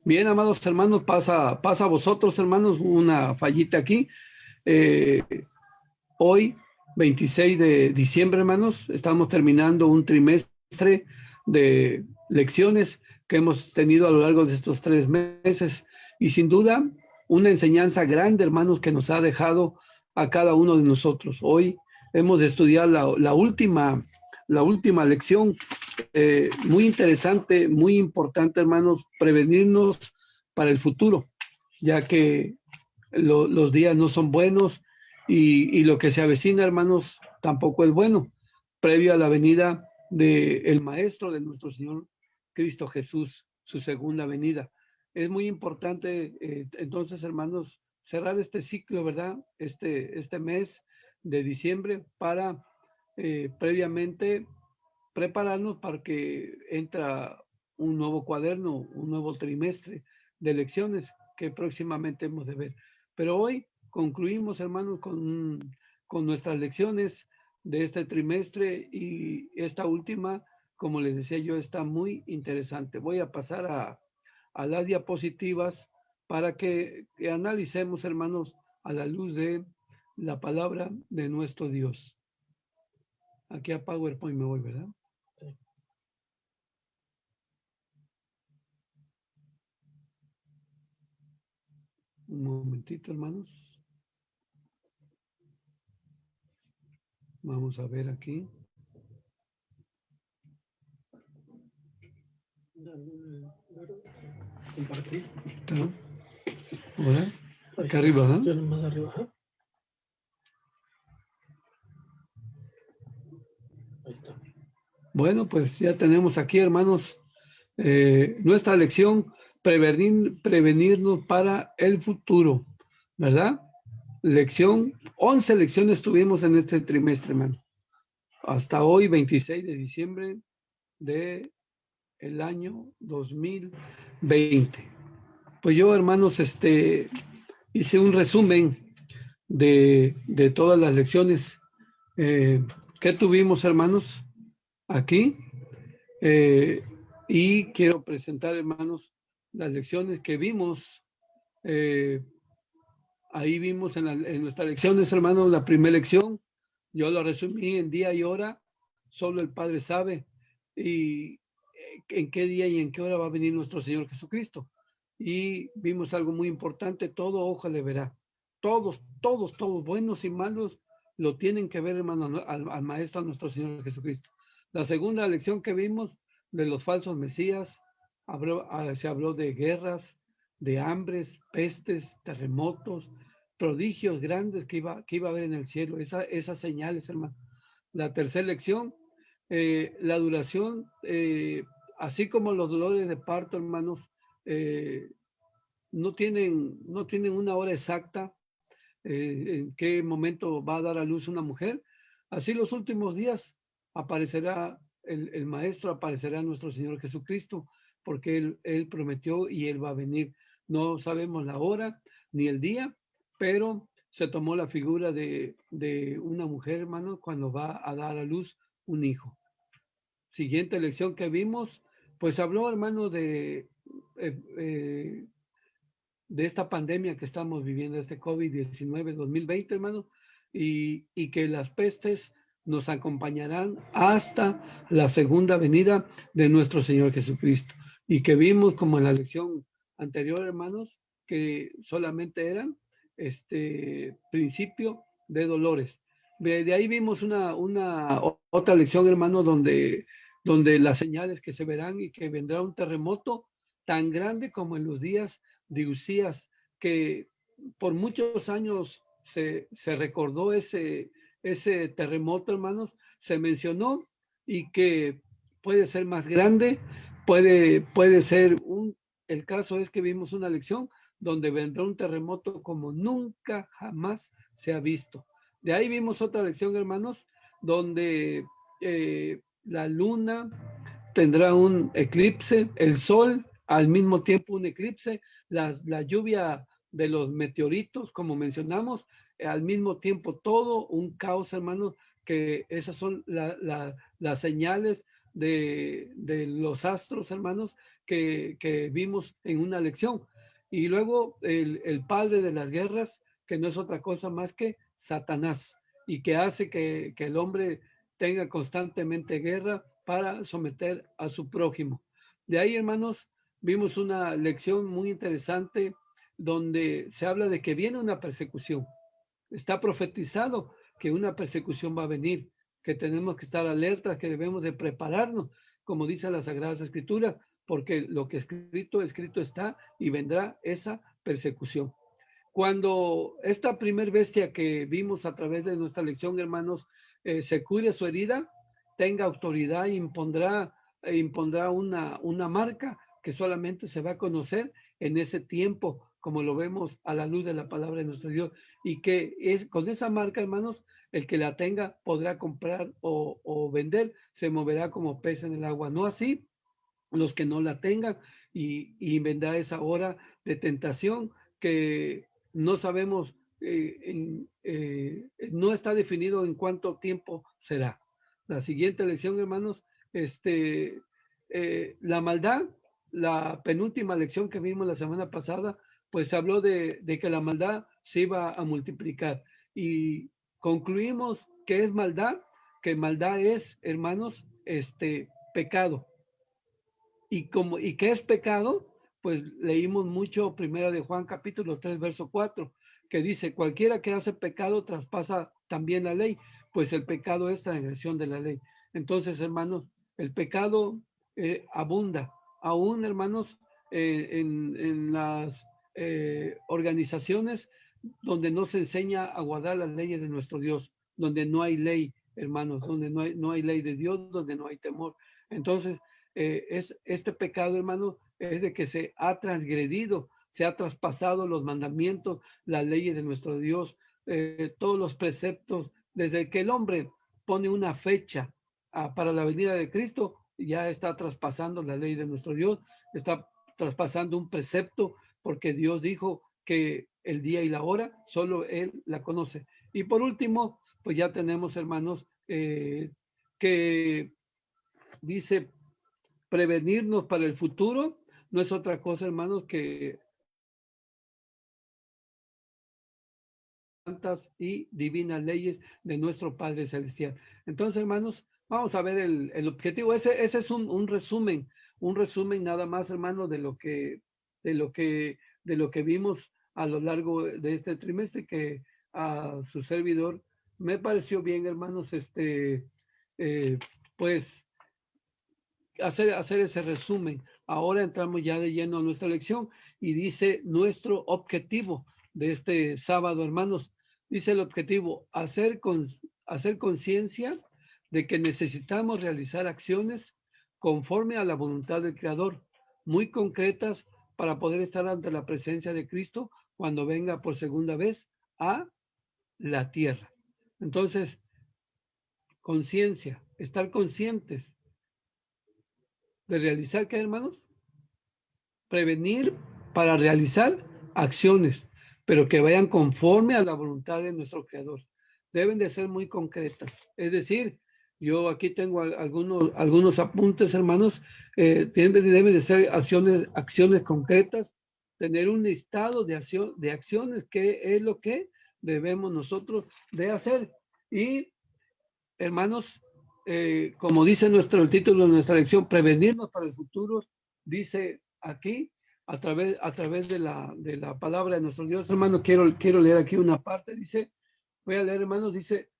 Bien, amados hermanos, pasa a vosotros, hermanos, una fallita aquí. Eh, Hoy, 26 de diciembre, hermanos, estamos terminando un trimestre de lecciones que hemos tenido a lo largo de estos 3 meses y sin duda una enseñanza grande, hermanos, que nos ha dejado a cada uno de nosotros. Hoy hemos de estudiar la última lección, muy interesante, muy importante, hermanos, prevenirnos para el futuro, ya que los días no son buenos y lo que se avecina, hermanos, tampoco es bueno, previo a la venida del Maestro, de nuestro Señor Cristo Jesús, su segunda venida. Es muy importante, entonces, hermanos, cerrar este ciclo, ¿verdad? Este mes de diciembre para previamente prepararnos para que entra un nuevo cuaderno, un nuevo trimestre de lecciones que próximamente hemos de ver. Pero hoy concluimos, hermanos, con nuestras lecciones de este trimestre y esta última, como les decía yo, está muy interesante. Voy a pasar a las diapositivas para que analicemos, hermanos, a la luz de la palabra de nuestro Dios. Aquí a PowerPoint me voy, ¿verdad? Un momentito, hermanos. Vamos a ver aquí. Compartir. ¿Está? ¿Ahora? Acá arriba, ¿no? Ya más arriba. Ahí está. Bueno, pues ya tenemos aquí, hermanos, nuestra lección, prevenirnos para el futuro, ¿verdad? 11 lecciones tuvimos en este trimestre, hermano. Hasta hoy, 26 de diciembre del año 2020. Pues yo, hermanos, hice un resumen de todas las lecciones que tuvimos, hermanos, aquí. Y quiero presentar, hermanos, las lecciones que vimos. Ahí vimos en nuestras lecciones, hermanos, la primera lección. Yo lo resumí en día y hora. Solo el Padre sabe. Y en qué día y en qué hora va a venir nuestro Señor Jesucristo. Y vimos algo muy importante. Todo ojo le verá. Todos, todos, todos, buenos y malos, lo tienen que ver, hermano, al Maestro, a nuestro Señor Jesucristo. La segunda lección que vimos de los falsos mesías, se habló de guerras, de hambres, pestes, terremotos, prodigios grandes que iba a haber en el cielo, esas señales, hermano. La tercera lección, la duración, así como los dolores de parto, hermanos, no tienen una hora exacta en qué momento va a dar a luz una mujer. Así los últimos días aparecerá el Maestro, aparecerá nuestro Señor Jesucristo, porque él prometió y Él va a venir. No sabemos la hora ni el día, pero se tomó la figura de una mujer, hermano, cuando va a dar a luz un hijo. Siguiente lección que vimos, pues habló, hermano, eh, eh, de esta pandemia que estamos viviendo, este COVID-19 2020, hermano, y que las pestes nos acompañarán hasta la segunda venida de nuestro Señor Jesucristo. Y que vimos, como en la lección anterior, hermanos, que solamente eran principio de dolores. De ahí vimos otra lección, hermano, donde las señales que se verán y que vendrá un terremoto tan grande como en los días de Usías, que por muchos años se recordó ese terremoto, hermanos, se mencionó y que puede ser más grande, puede ser el caso es que vimos una lección donde vendrá un terremoto como nunca jamás se ha visto. De ahí vimos otra lección, hermanos, donde la luna tendrá un eclipse, el sol al mismo tiempo un eclipse, la lluvia de los meteoritos, como mencionamos, al mismo tiempo todo un caos, hermano, que esas son las señales de los astros, hermanos, que vimos en una lección. Y luego el padre de las guerras, que no es otra cosa más que Satanás, y que hace que el hombre tenga constantemente guerra para someter a su prójimo. De ahí, hermanos, vimos una lección muy interesante donde se habla de que viene una persecución. Está profetizado que una persecución va a venir, que tenemos que estar alertas, que debemos de prepararnos, como dice la Sagrada Escritura, porque lo que escrito está y vendrá esa persecución. Cuando esta primer bestia que vimos a través de nuestra lección, hermanos, se cure su herida, tenga autoridad e impondrá una marca que solamente se va a conocer en ese tiempo, como lo vemos a la luz de la palabra de nuestro Dios, y que es con esa marca, hermanos, el que la tenga podrá comprar o vender, se moverá como pez en el agua. No así los que no la tengan, y vendrá esa hora de tentación que no sabemos, no está definido en cuánto tiempo será. La siguiente lección, hermanos, la maldad, la penúltima lección que vimos la semana pasada, pues habló de que la maldad se iba a multiplicar, y concluimos que es maldad, que maldad es, hermanos, pecado. ¿Y qué es pecado? Pues leímos mucho Primera de Juan capítulo 3 verso 4, que dice: cualquiera que hace pecado traspasa también la ley, pues el pecado es transgresión de la ley. Entonces, hermanos, el pecado abunda, aún, hermanos, en las organizaciones donde no se enseña a guardar las leyes de nuestro Dios, donde no hay ley, hermanos, donde no hay ley de Dios, donde no hay temor. Entonces, es este pecado, hermano, es de que se ha transgredido, se ha traspasado los mandamientos, las leyes de nuestro Dios, todos los preceptos. Desde que el hombre pone una fecha para la venida de Cristo, ya está traspasando la ley de nuestro Dios, está traspasando un precepto, porque Dios dijo que el día y la hora solo Él la conoce. Y por último, pues ya tenemos, hermanos, que dice: prevenirnos para el futuro no es otra cosa, hermanos, que santas y divinas leyes de nuestro Padre Celestial. Entonces, hermanos, vamos a ver el objetivo. Ese es un resumen nada más, hermanos, de lo que vimos a lo largo de este trimestre, que a su servidor me pareció bien, hermanos, pues hacer ese resumen. Ahora entramos ya de lleno a nuestra lección, y dice nuestro objetivo de este sábado, hermanos. Dice el objetivo: hacer conciencia de que necesitamos realizar acciones conforme a la voluntad del Creador, muy concretas, para poder estar ante la presencia de Cristo cuando venga por segunda vez a la tierra. Entonces, conciencia, estar conscientes de realizar, ¿qué, hermanos? Prevenir para realizar acciones, pero que vayan conforme a la voluntad de nuestro Creador. Deben de ser muy concretas. Es decir, yo aquí tengo algunos apuntes, hermanos. Deben de ser acciones concretas, tener un listado de acciones, que es lo que debemos nosotros de hacer. Y, hermanos, como dice el título de nuestra lección, prevenirnos para el futuro, dice aquí, a través de la palabra de nuestro Dios. Hermano, quiero leer aquí una parte. Dice, voy a leer, hermanos, dice: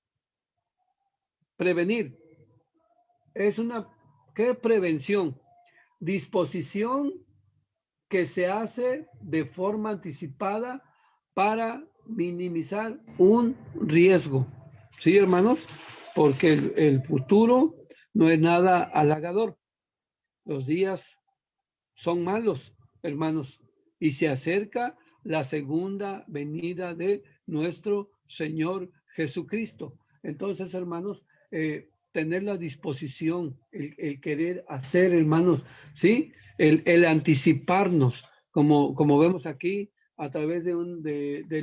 prevenir es ¿qué prevención? Disposición que se hace de forma anticipada para minimizar un riesgo. ¿Sí, hermanos? Porque el futuro no es nada halagador. Los días son malos, hermanos, y se acerca la segunda venida de nuestro Señor Jesucristo. Entonces, hermanos, tener la disposición, el querer hacer, hermanos, ¿sí? El anticiparnos, como vemos aquí, a través de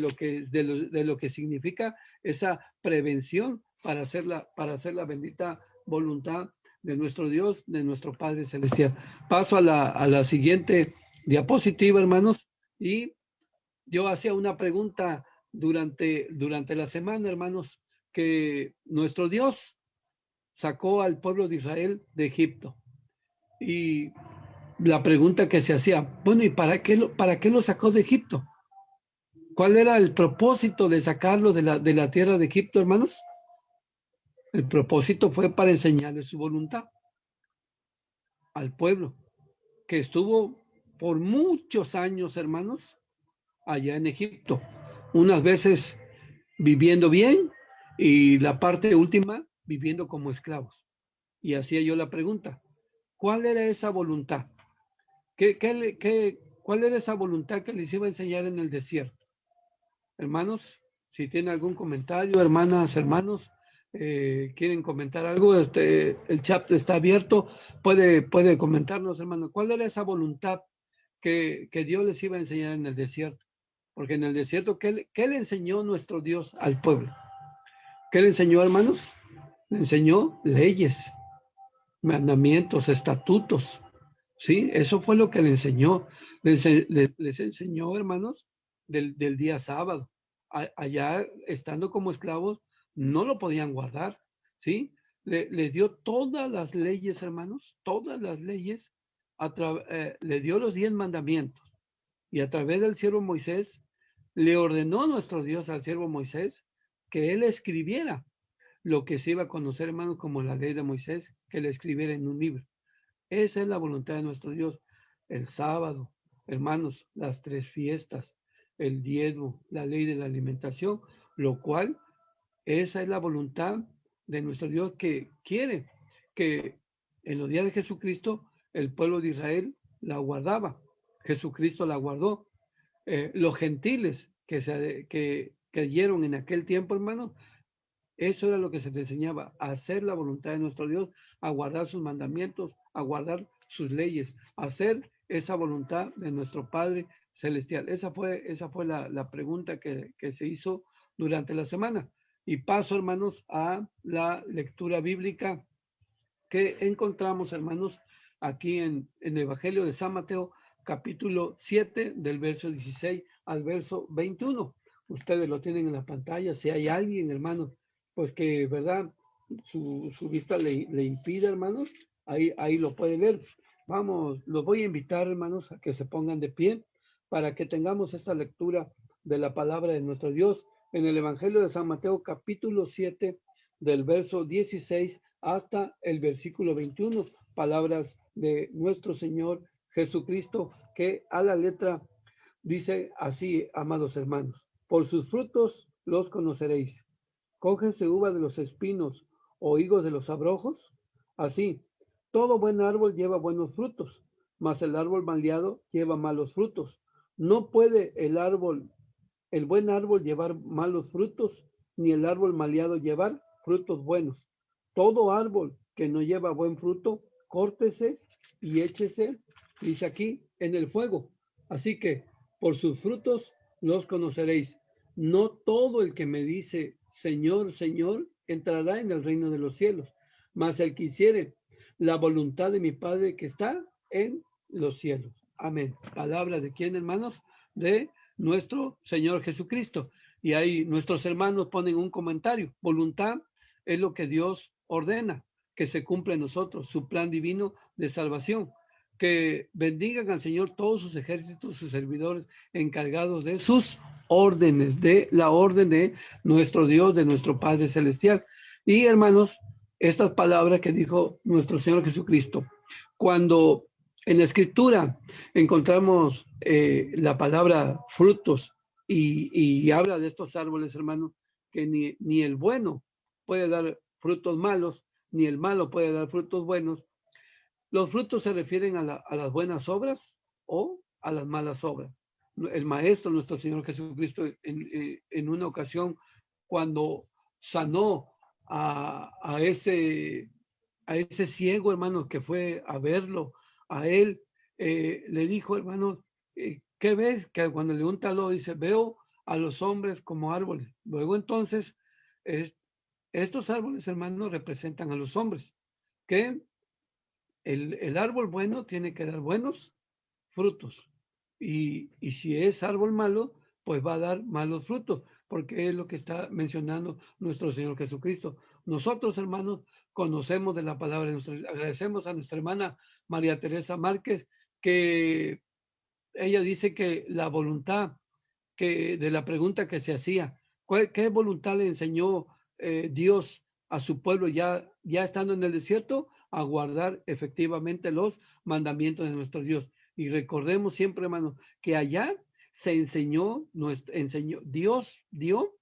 lo que significa esa prevención para hacer la bendita voluntad de nuestro Dios, de nuestro Padre Celestial. Paso a la siguiente diapositiva, hermanos, y yo hacía una pregunta durante la semana, hermanos, que nuestro Dios sacó al pueblo de Israel de Egipto. Y la pregunta que se hacía, bueno, ¿y para qué lo sacó de Egipto? ¿Cuál era el propósito de sacarlo de la tierra de Egipto, hermanos? El propósito fue para enseñarle su voluntad al pueblo, que estuvo por muchos años, hermanos, allá en Egipto. Unas veces viviendo bien y la parte última viviendo como esclavos. Y hacía yo la pregunta, ¿cuál era esa voluntad? ¿Cuál era esa voluntad que les iba a enseñar en el desierto? Hermanos, si tienen algún comentario, hermanas, hermanos, quieren comentar algo, el chat está abierto, puede comentarnos, hermano, ¿cuál era esa voluntad que Dios les iba a enseñar en el desierto? Porque en el desierto, ¿qué le enseñó nuestro Dios al pueblo? ¿Qué le enseñó, hermanos? Le enseñó leyes, mandamientos, estatutos, ¿sí? Eso fue lo que le enseñó. Les enseñó, hermanos, del día sábado. Allá, estando como esclavos, no lo podían guardar, ¿sí? Le dio todas las leyes, hermanos, todas las leyes, le dio los 10 mandamientos. Y a través del siervo Moisés, le ordenó nuestro Dios al siervo Moisés que él escribiera lo que se iba a conocer, hermanos, como la ley de Moisés, que le escribiera en un libro. Esa es la voluntad de nuestro Dios. El sábado, hermanos, las 3 fiestas, el diezmo, la ley de la alimentación, lo cual, esa es la voluntad de nuestro Dios, que quiere que en los días de Jesucristo el pueblo de Israel la guardaba. Jesucristo la guardó. Los gentiles que creyeron en aquel tiempo, hermanos, eso era lo que se te enseñaba, a hacer la voluntad de nuestro Dios, a guardar sus mandamientos, a guardar sus leyes, a hacer esa voluntad de nuestro Padre Celestial. Esa fue la pregunta que se hizo durante la semana. Y paso, hermanos, a la lectura bíblica que encontramos, hermanos, aquí en el Evangelio de San Mateo, capítulo 7, del verso 16 al verso 21. Ustedes lo tienen en la pantalla. Si hay alguien, hermanos, pues que, ¿verdad? Su vista le impide, hermanos, ahí lo puede leer. Vamos, los voy a invitar, hermanos, a que se pongan de pie para que tengamos esta lectura de la palabra de nuestro Dios en el Evangelio de San Mateo, capítulo 7, del verso 16 hasta el versículo 21, palabras de nuestro Señor Jesucristo, que a la letra dice así, amados hermanos: por sus frutos los conoceréis. ¿Cógense uva de los espinos o higos de los abrojos? Así, todo buen árbol lleva buenos frutos, mas el árbol maleado lleva malos frutos. No puede el buen árbol llevar malos frutos, ni el árbol maleado llevar frutos buenos. Todo árbol que no lleva buen fruto, córtese y échese, dice aquí, en el fuego. Así que por sus frutos los conoceréis. No todo el que me dice, Señor, Señor, entrará en el reino de los cielos, mas el que hiciere la voluntad de mi Padre que está en los cielos. Amén. Palabra de quién, hermanos? De nuestro Señor Jesucristo. Y ahí nuestros hermanos ponen un comentario. Voluntad es lo que Dios ordena que se cumpla en nosotros, su plan divino de salvación. Que bendigan al Señor todos sus ejércitos, sus servidores encargados de sus órdenes, de la orden de nuestro Dios, de nuestro Padre Celestial. Y hermanos, estas palabras que dijo nuestro Señor Jesucristo, cuando en la Escritura encontramos la palabra frutos y habla de estos árboles, hermanos, que ni el bueno puede dar frutos malos, ni el malo puede dar frutos buenos. Los frutos se refieren a las buenas obras o a las malas obras. El Maestro, nuestro Señor Jesucristo, en una ocasión, cuando sanó a ese ciego, hermano, que fue a verlo, a él, le dijo, hermanos, ¿qué ves? Que cuando le untalo, dice, veo a los hombres como árboles. Luego entonces, estos árboles, hermanos, representan a los hombres, que el árbol bueno tiene que dar buenos frutos. Y si es árbol malo, pues va a dar malos frutos, porque es lo que está mencionando nuestro Señor Jesucristo. Nosotros, hermanos, conocemos de la palabra, agradecemos a nuestra hermana María Teresa Márquez, que ella dice que la voluntad que de la pregunta que se hacía, ¿qué voluntad le enseñó Dios a su pueblo ya estando en el desierto? A guardar efectivamente los mandamientos de nuestro Dios. Y recordemos siempre, hermano, que allá se enseñó, Dios dio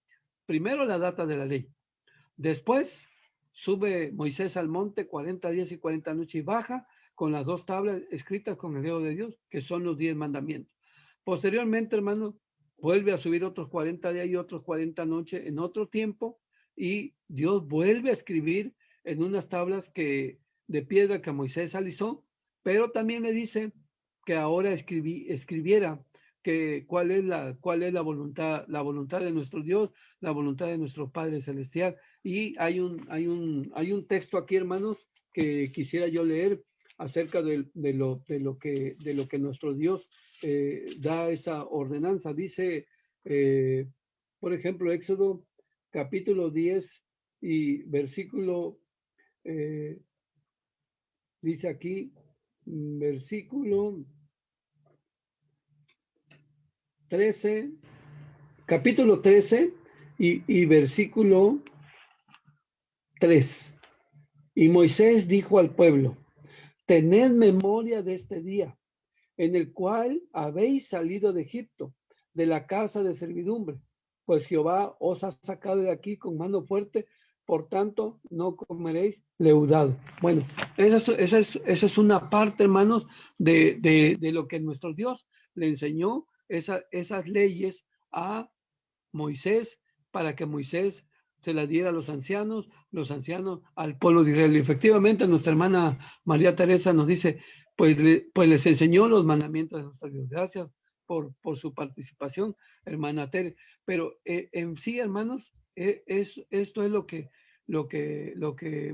primero la data de la ley. Después sube Moisés al monte 40 días y 40 noches y baja con las dos tablas escritas con el dedo de Dios, que son los 10 mandamientos. Posteriormente, hermano, vuelve a subir otros 40 días y otros 40 noches en otro tiempo y Dios vuelve a escribir en unas tablas de piedra que Moisés alisó, pero también le dice que ahora escribiera que cuál es la voluntad de nuestro Dios, la voluntad de nuestro Padre Celestial. Y hay un texto aquí, hermanos, que quisiera yo leer acerca de lo que nuestro Dios da esa ordenanza. Dice, por ejemplo, Éxodo capítulo 10 y versículo, eh, dice aquí, versículo 13, capítulo 13 y versículo 3. Y Moisés dijo al pueblo, tened memoria de este día, en el cual habéis salido de Egipto, de la casa de servidumbre, pues Jehová os ha sacado de aquí con mano fuerte, por tanto no comeréis leudado. Bueno, esa es una parte, hermanos, de lo que nuestro Dios le enseñó, esas leyes a Moisés, para que Moisés se las diera a los ancianos al pueblo de Israel. Y efectivamente, nuestra hermana María Teresa nos dice, pues les enseñó los mandamientos de nuestro Dios. Gracias por su participación, hermana Tere. Pero en sí, hermanos, esto es lo que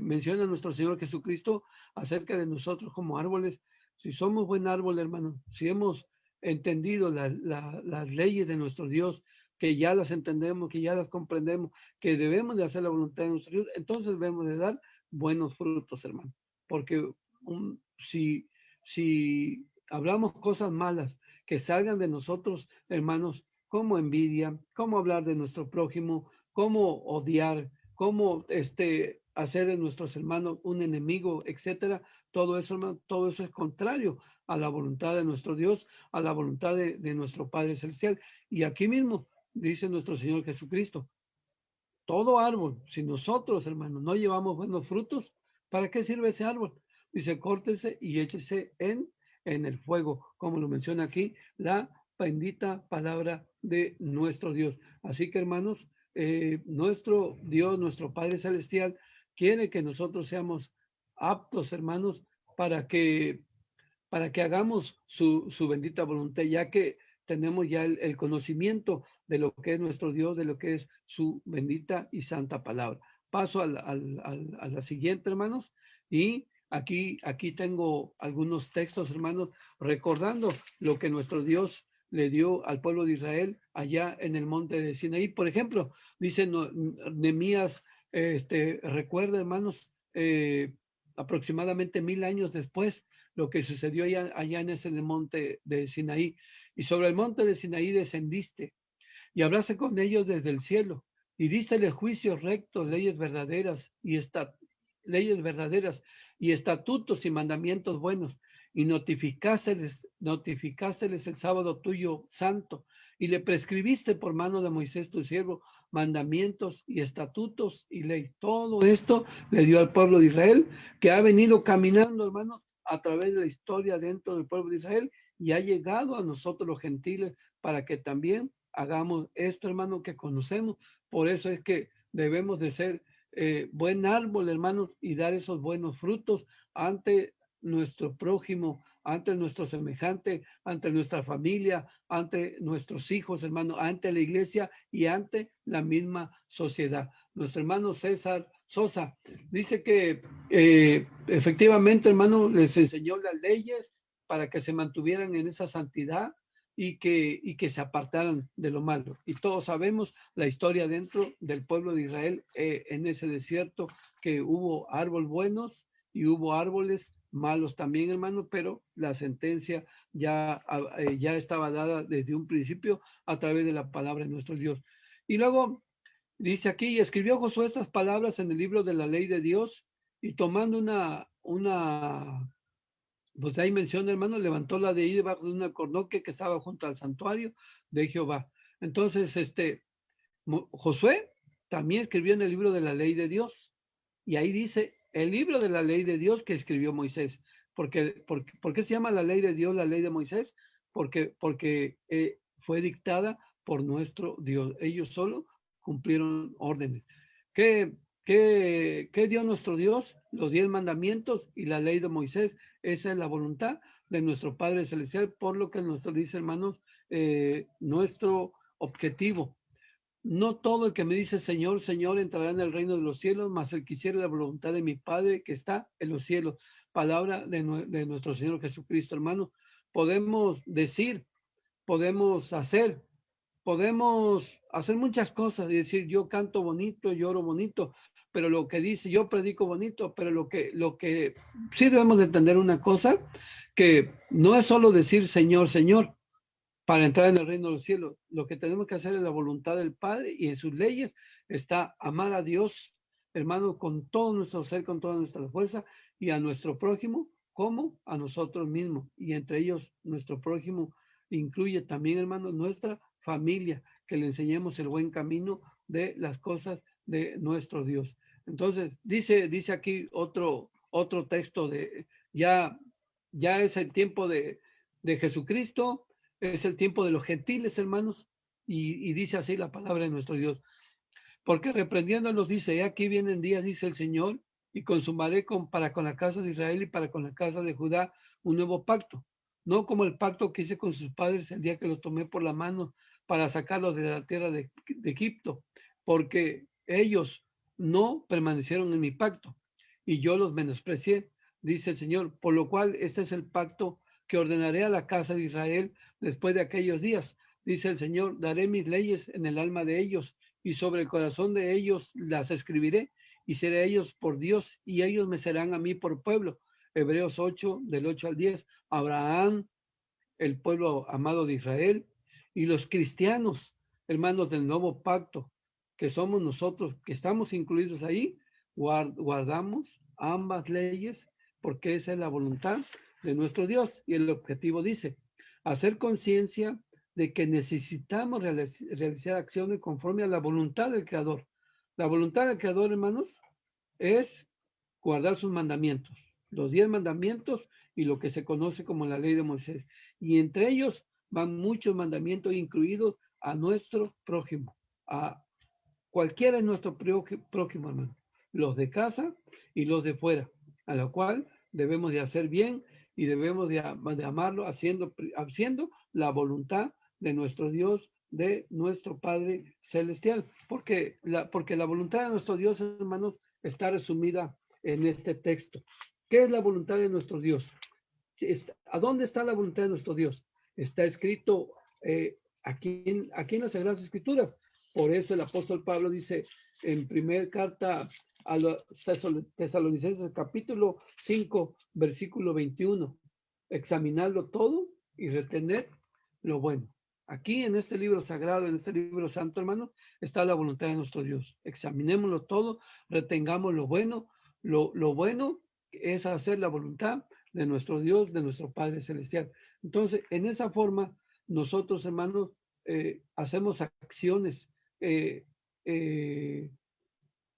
menciona nuestro Señor Jesucristo acerca de nosotros como árboles. Si somos buen árbol, hermanos, si hemos entendido las leyes de nuestro Dios, que ya las entendemos, que ya las comprendemos, que debemos de hacer la voluntad de nuestro Dios, entonces debemos de dar buenos frutos, hermano. Porque si hablamos cosas malas que salgan de nosotros, hermanos, como envidia, como hablar de nuestro prójimo, como odiar, como hacer de nuestros hermanos un enemigo, etcétera, todo eso, hermano, todo eso es contrario a la voluntad de nuestro Dios, a la voluntad de nuestro Padre Celestial. Y aquí mismo dice nuestro Señor Jesucristo, todo árbol, si nosotros, hermanos, no llevamos buenos frutos, ¿para qué sirve ese árbol? Dice, córtese y échese en el fuego, como lo menciona aquí, la bendita palabra de nuestro Dios. Así que, hermanos, nuestro Dios, nuestro Padre Celestial, quiere que nosotros seamos aptos, hermanos, para que hagamos su bendita voluntad, ya que tenemos ya el conocimiento de lo que es nuestro Dios, de lo que es su bendita y santa palabra. Paso a la siguiente, hermanos, y aquí tengo algunos textos, hermanos, recordando lo que nuestro Dios le dio al pueblo de Israel allá en el monte de Sinaí. Por ejemplo, dice Nehemías, recuerda, hermanos, aproximadamente 1000 años después, lo que sucedió allá en ese monte de Sinaí. Y sobre el monte de Sinaí descendiste y hablaste con ellos desde el cielo y dístele juicios rectos, leyes verdaderas y estatutos y mandamientos buenos, y notificásteles el sábado tuyo santo, y le prescribiste por mano de Moisés tu siervo mandamientos y estatutos y ley. Todo esto le dio al pueblo de Israel, que ha venido caminando, hermanos, a través de la historia dentro del pueblo de Israel, y ha llegado a nosotros los gentiles para que también hagamos esto, hermano, que conocemos. Por eso es que debemos de ser buen árbol, hermanos, y dar esos buenos frutos ante nuestro prójimo, ante nuestro semejante, ante nuestra familia, ante nuestros hijos, hermano, ante la iglesia y ante la misma sociedad. nuestro hermano César Sosa. Dice que efectivamente, hermano, les enseñó las leyes para que se mantuvieran en esa santidad y que se apartaran de lo malo. Y todos sabemos la historia dentro del pueblo de Israel en ese desierto, que hubo árboles buenos y hubo árboles malos también, hermano, pero la sentencia ya estaba dada desde un principio a través de la palabra de nuestro Dios. Y luego dice aquí, y escribió Josué estas palabras en el libro de la ley de Dios, y tomando pues ahí menciona, hermano, levantó la de ahí debajo de una cornoque que estaba junto al santuario de Jehová. Entonces, Josué también escribió en el libro de la ley de Dios, y ahí dice, el libro de la ley de Dios que escribió Moisés. ¿Por qué se llama la ley de Dios, la ley de Moisés? Porque fue dictada por nuestro Dios. Ellos solo cumplieron órdenes. ¿Qué, qué dio nuestro Dios? Los 10 mandamientos y la ley de Moisés. Esa es la voluntad de nuestro Padre Celestial, por lo que nos dice, hermanos, nuestro objetivo. No todo el que me dice Señor, Señor entrará en el reino de los cielos, mas el que hiciere la voluntad de mi Padre que está en los cielos. Palabra de nuestro Señor Jesucristo, hermano. Podemos decir, podemos hacer muchas cosas y decir, yo canto bonito, lloro bonito, pero lo que dice, yo predico bonito, pero lo que sí debemos de entender una cosa, que no es solo decir Señor, Señor, para entrar en el reino de los cielos. Lo que tenemos que hacer es la voluntad del Padre, y en sus leyes está amar a Dios, hermano, con todo nuestro ser, con toda nuestra fuerza, y a nuestro prójimo como a nosotros mismos. Y entre ellos, nuestro prójimo incluye también, hermano, nuestra familia, que le enseñemos el buen camino de las cosas de nuestro Dios. Entonces, dice aquí otro texto de ya es el tiempo de Jesucristo, es el tiempo de los gentiles, hermanos, y dice así la palabra de nuestro Dios. Porque reprendiéndolos dice, aquí vienen días, dice el Señor, y consumaré para con la casa de Israel y para con la casa de Judá un nuevo pacto, no como el pacto que hice con sus padres el día que los tomé por la mano para sacarlos de la tierra de Egipto, porque ellos no permanecieron en mi pacto y yo los menosprecié, dice el Señor, por lo cual este es el pacto que ordenaré a la casa de Israel después de aquellos días, dice el Señor, daré mis leyes en el alma de ellos y sobre el corazón de ellos las escribiré, y seré ellos por Dios, y ellos me serán a mí por pueblo. Hebreos 8, del 8 al 10. Abraham, el pueblo amado de Israel, y los cristianos, hermanos del nuevo pacto, que somos nosotros, que estamos incluidos ahí, guardamos ambas leyes, porque esa es la voluntad de nuestro Dios. Y el objetivo dice, hacer conciencia de que necesitamos realizar acciones conforme a la voluntad del Creador. La voluntad del Creador, hermanos, es guardar sus mandamientos, los 10 mandamientos y lo que se conoce como la ley de Moisés. Y entre ellos van muchos mandamientos incluidos a nuestro prójimo, a cualquiera es nuestro prójimo, hermano, los de casa y los de fuera, a lo cual debemos de hacer bien y debemos de amarlo haciendo la voluntad de nuestro Dios, de nuestro Padre Celestial, porque la voluntad de nuestro Dios, hermanos, está resumida en este texto. ¿Qué es la voluntad de nuestro Dios? ¿A dónde está la voluntad de nuestro Dios? Está escrito aquí en las Sagradas Escrituras. Por eso el apóstol Pablo dice en primera carta a los Tesalonicenses, capítulo 5, versículo 21, examinarlo todo y retener lo bueno. Aquí en este libro sagrado, en este libro santo, hermano, está la voluntad de nuestro Dios. Examinémoslo todo, retengamos lo bueno. Lo bueno es hacer la voluntad de nuestro Dios, de nuestro Padre Celestial. Entonces, en esa forma, nosotros, hermanos, hacemos acciones. Eh, eh,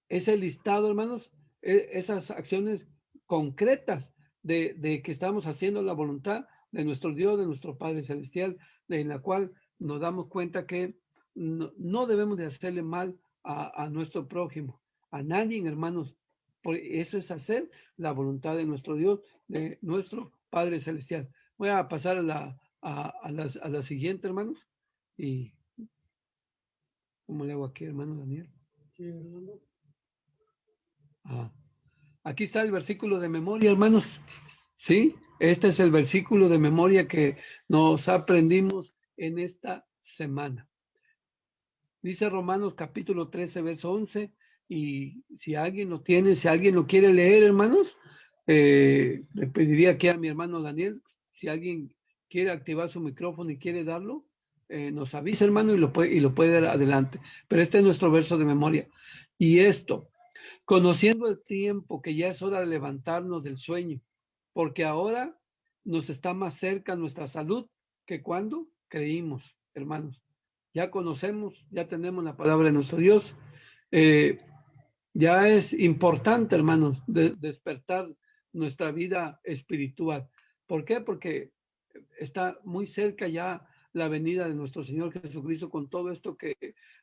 ese listado, hermanos, esas acciones concretas de que estamos haciendo la voluntad de nuestro Dios, de nuestro Padre Celestial, en la cual nos damos cuenta que no debemos de hacerle mal a nuestro prójimo, a nadie, hermanos. Por eso es hacer la voluntad de nuestro Dios, de nuestro Padre Celestial. Voy a pasar a la siguiente, hermanos. Y ¿cómo le hago aquí, hermano Daniel? Ah, aquí está el versículo de memoria, hermanos. ¿Sí? Este es el versículo de memoria que nos aprendimos en esta semana. Dice Romanos capítulo 13, verso 11, y si alguien lo tiene, si alguien lo quiere leer, hermanos, le pediría aquí a mi hermano Daniel, si alguien quiere activar su micrófono y quiere darlo, nos avisa, hermano, y lo puede dar adelante. Pero este es nuestro verso de memoria. Y esto, conociendo el tiempo que ya es hora de levantarnos del sueño, porque ahora nos está más cerca nuestra salud que cuando creímos, hermanos. Ya conocemos, ya tenemos la palabra de nuestro Dios. Eh, ya es importante, hermanos, despertar nuestra vida espiritual. ¿Por qué? Porque está muy cerca ya la venida de nuestro Señor Jesucristo con todo esto que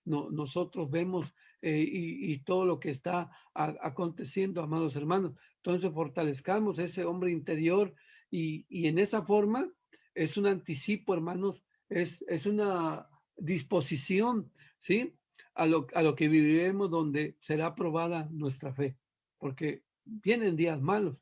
nosotros vemos y todo lo que está aconteciendo, amados hermanos. Entonces fortalezcamos ese hombre interior y en esa forma es un anticipo, hermanos, es una disposición, ¿sí? A lo que viviremos donde será probada nuestra fe, porque vienen días malos,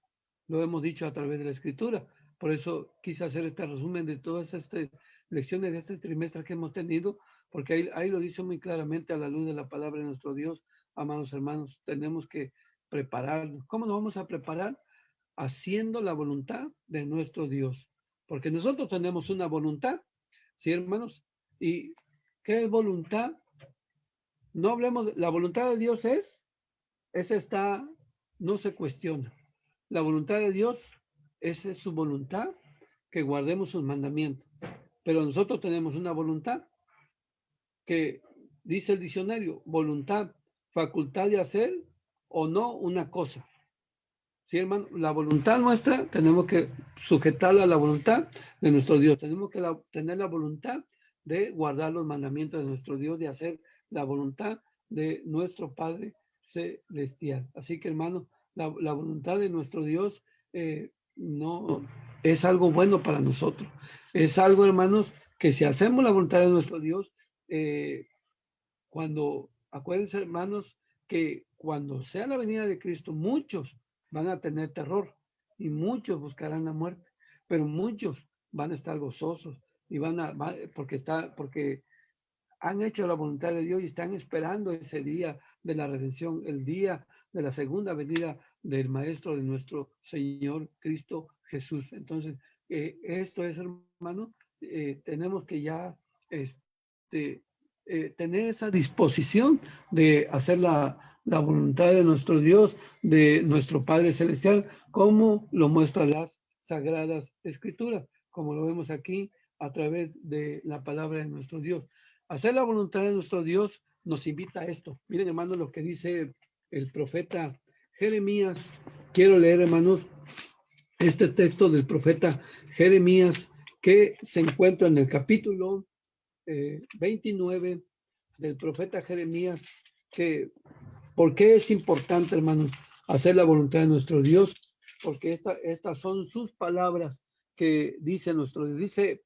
lo hemos dicho a través de la Escritura. Por eso quise hacer este resumen de todas estas lecciones de este trimestre que hemos tenido, porque ahí lo dice muy claramente a la luz de la palabra de nuestro Dios, amados hermanos, tenemos que prepararnos. ¿Cómo nos vamos a preparar? Haciendo la voluntad de nuestro Dios, porque nosotros tenemos una voluntad, ¿sí, hermanos? ¿Y qué es voluntad? No hablemos, la voluntad de Dios esa está, no se cuestiona. La voluntad de Dios, esa es su voluntad, que guardemos sus mandamientos. Pero nosotros tenemos una voluntad que dice el diccionario, voluntad, facultad de hacer o no una cosa. Sí, hermano, la voluntad nuestra tenemos que sujetarla a la voluntad de nuestro Dios. Tenemos que tener la voluntad de guardar los mandamientos de nuestro Dios, de hacer la voluntad de nuestro Padre celestial. Así que, hermano, la voluntad de nuestro Dios no es algo bueno para nosotros. Es algo, hermanos, que si hacemos la voluntad de nuestro Dios, acuérdense, hermanos, que cuando sea la venida de Cristo, muchos van a tener terror y muchos buscarán la muerte, pero muchos van a estar gozosos y porque han hecho la voluntad de Dios y están esperando ese día de la redención, el día de la segunda venida del Maestro de nuestro Señor Cristo Jesús. Entonces, esto es, hermano, tenemos que ya este, tener esa disposición de hacer la voluntad de nuestro Dios, de nuestro Padre Celestial, como lo muestran las Sagradas Escrituras, como lo vemos aquí a través de la palabra de nuestro Dios. Hacer la voluntad de nuestro Dios nos invita a esto. Miren, hermanos, lo que dice el profeta Jeremías. Quiero leer, hermanos, este texto del profeta Jeremías que se encuentra en el capítulo 29 del profeta Jeremías, que ¿por qué es importante, hermanos, hacer la voluntad de nuestro Dios? Porque estas son sus palabras que dice nuestro Dios. Dice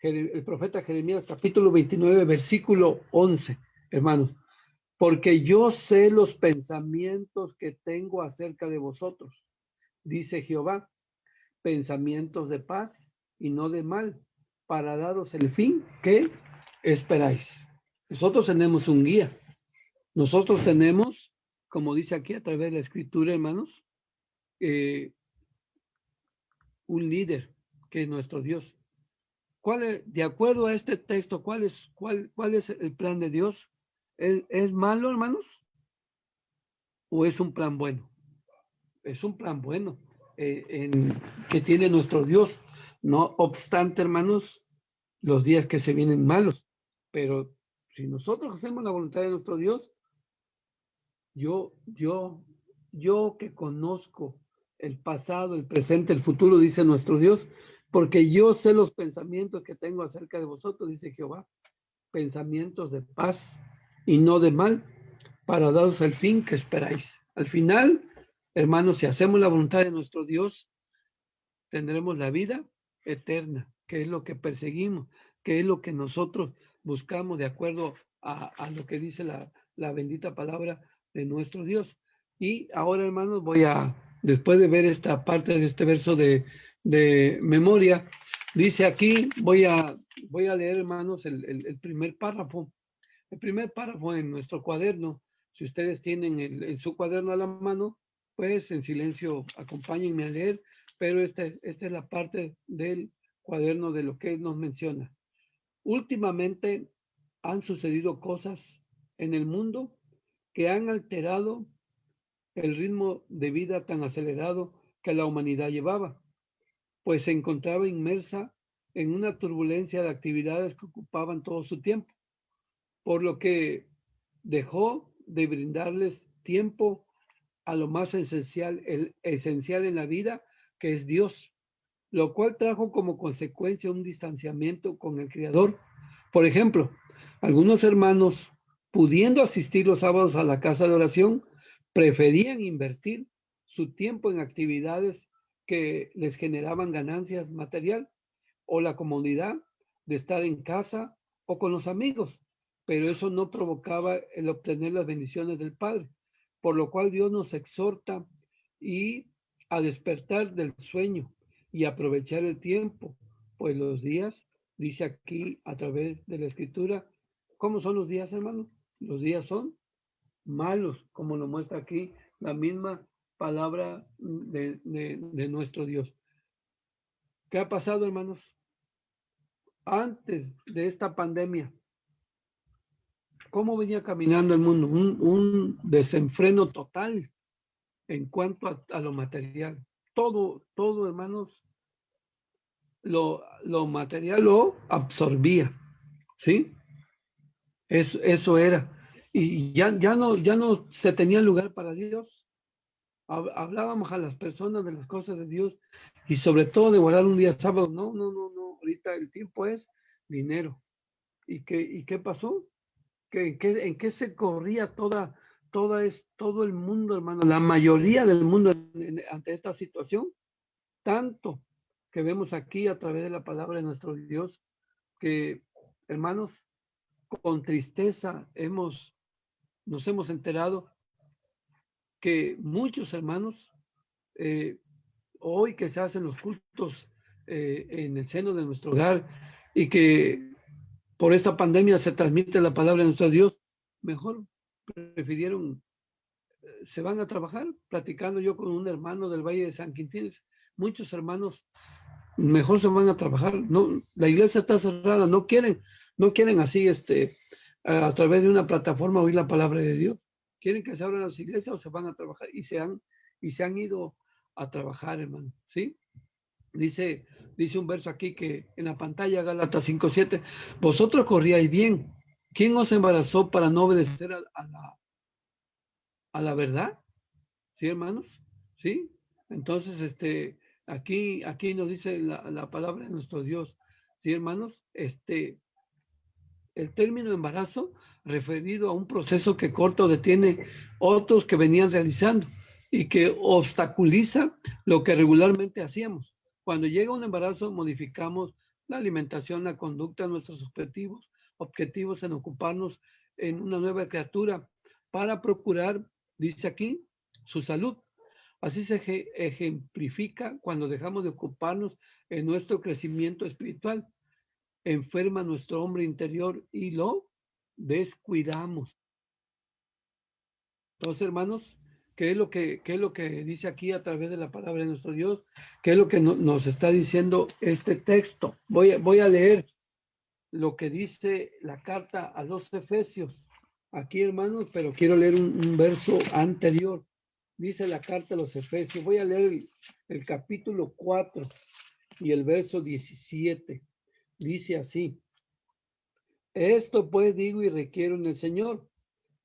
el profeta Jeremías, capítulo 29, versículo 11, hermanos, porque yo sé los pensamientos que tengo acerca de vosotros, dice Jehová, pensamientos de paz y no de mal, para daros el fin que esperáis. Nosotros tenemos un guía, nosotros tenemos, como dice aquí a través de la escritura, hermanos, eh, un líder que es nuestro Dios. De acuerdo a este texto, cuál es el plan de Dios? ¿Es malo, hermanos? ¿O es un plan bueno? Es un plan bueno que tiene nuestro Dios. No obstante, hermanos, los días que se vienen malos. Pero si nosotros hacemos la voluntad de nuestro Dios, yo, yo, yo que conozco el pasado, el presente, el futuro, dice nuestro Dios, porque yo sé los pensamientos que tengo acerca de vosotros, dice Jehová, pensamientos de paz y no de mal, para daros el fin que esperáis. Al final, hermanos, si hacemos la voluntad de nuestro Dios, tendremos la vida eterna, que es lo que perseguimos, que es lo que nosotros buscamos de acuerdo a lo que dice la bendita palabra de nuestro Dios. Y ahora, hermanos, después de ver esta parte de este verso de memoria, dice aquí, voy a leer, hermanos, el primer párrafo. El primer párrafo en nuestro cuaderno. Si ustedes tienen en su cuaderno a la mano, pues en silencio acompáñenme a leer, pero esta es la parte del cuaderno de lo que nos menciona. Últimamente han sucedido cosas en el mundo que han alterado el ritmo de vida tan acelerado que la humanidad llevaba, pues se encontraba inmersa en una turbulencia de actividades que ocupaban todo su tiempo, por lo que dejó de brindarles tiempo a lo más esencial, el esencial en la vida, que es Dios, lo cual trajo como consecuencia un distanciamiento con el Creador. Por ejemplo, algunos hermanos, pudiendo asistir los sábados a la casa de oración, preferían invertir su tiempo en actividades que les generaban ganancias material o la comodidad de estar en casa o con los amigos, pero eso no provocaba el obtener las bendiciones del Padre, por lo cual Dios nos exhorta y a despertar del sueño y aprovechar el tiempo, pues los días, dice aquí a través de la escritura, ¿cómo son los días, hermano? Los días son malos, como lo muestra aquí la misma palabra de nuestro Dios. ¿Qué ha pasado, hermanos? Antes de esta pandemia, ¿cómo venía caminando el mundo? Un desenfreno total en cuanto a lo material. Todo, hermanos, lo material lo absorbía, ¿sí? Eso era. Y ya no se tenía lugar para Dios. Hablábamos a las personas de las cosas de Dios y sobre todo de guardar un día sábado. No. Ahorita el tiempo es dinero. ¿Y qué pasó? ¿En qué se corría todo el mundo, hermano? La mayoría del mundo ante esta situación, tanto que vemos aquí a través de la palabra de nuestro Dios, que, hermanos, con tristeza nos hemos enterado que muchos hermanos, eh, hoy que se hacen los cultos en el seno de nuestro hogar y que por esta pandemia se transmite la palabra de nuestro Dios, mejor prefirieron, se van a trabajar. Platicando yo con un hermano del Valle de San Quintín, muchos hermanos mejor se van a trabajar. No, la iglesia está cerrada, no quieren así, a través de una plataforma oír la palabra de Dios. Quieren que se abran las iglesias o se van a trabajar y se han ido a trabajar, hermano, ¿sí? Dice un verso aquí que en la pantalla, Gálatas 5:7, vosotros corríais bien. ¿Quién os embarazó para no obedecer a la verdad? ¿Sí, hermanos? ¿Sí? Entonces, aquí nos dice la palabra de nuestro Dios. ¿Sí, hermanos? El término embarazo referido a un proceso que corta o detiene otros que venían realizando y que obstaculiza lo que regularmente hacíamos. Cuando llega un embarazo, modificamos la alimentación, la conducta, nuestros objetivos en ocuparnos en una nueva criatura para procurar, dice aquí, su salud. Así se ejemplifica cuando dejamos de ocuparnos en nuestro crecimiento espiritual. Enferma nuestro hombre interior y lo descuidamos. Entonces, hermanos, qué es lo que dice aquí a través de la palabra de nuestro Dios? ¿Qué es lo que nos está diciendo este texto? Voy a leer lo que dice la carta a los Efesios. Aquí, hermanos, pero quiero leer un verso anterior. Dice la carta a los Efesios. Voy a leer el capítulo 4 y el verso 17. Dice así: esto pues digo y requiero en el Señor,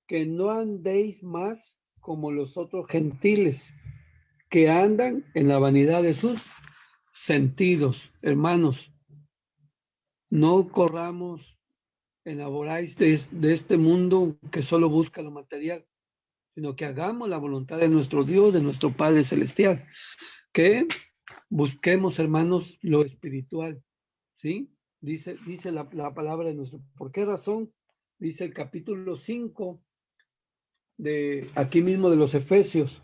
que no andéis más como los otros gentiles, que andan en la vanidad de sus sentidos. Hermanos, no corramos en la vorágine de este mundo que solo busca lo material, sino que hagamos la voluntad de nuestro Dios, de nuestro Padre Celestial, que busquemos, hermanos, lo espiritual, ¿sí? Dice la palabra de nuestro. ¿Por qué razón? Dice el capítulo 5 de aquí mismo de los Efesios.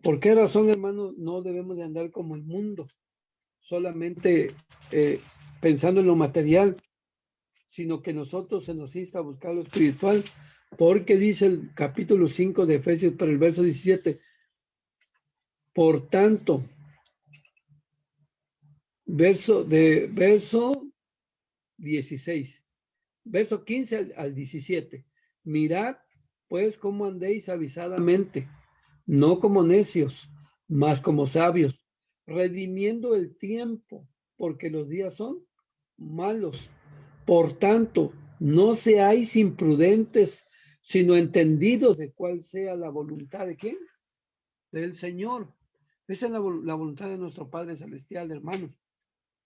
¿Por qué razón, hermanos, no debemos de andar como el mundo, solamente pensando en lo material, sino que nosotros se nos insta a buscar lo espiritual? Porque dice el capítulo 5 de Efesios, pero el verso 17, por tanto, verso 16, verso 15 al 17, mirad pues cómo andéis avisadamente, no como necios, mas como sabios, redimiendo el tiempo, porque los días son malos. Por tanto, no seáis imprudentes, sino entendidos de cuál sea la voluntad de quién, del Señor. Esa es la voluntad de nuestro Padre Celestial, hermanos,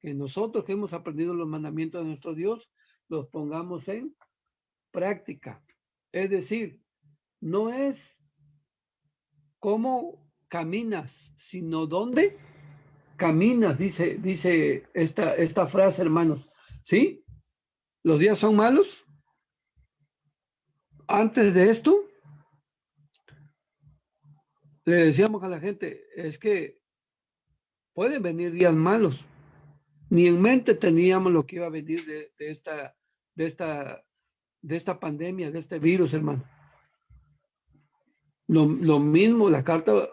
que nosotros que hemos aprendido los mandamientos de nuestro Dios, los pongamos en práctica. Es decir, no es cómo caminas, sino dónde caminas, dice esta frase, hermanos. ¿Sí? ¿Los días son malos? Antes de esto, le decíamos a la gente, es que pueden venir días malos. Ni en mente teníamos lo que iba a venir de esta, de esta pandemia, de este virus, hermano. Lo mismo, la carta,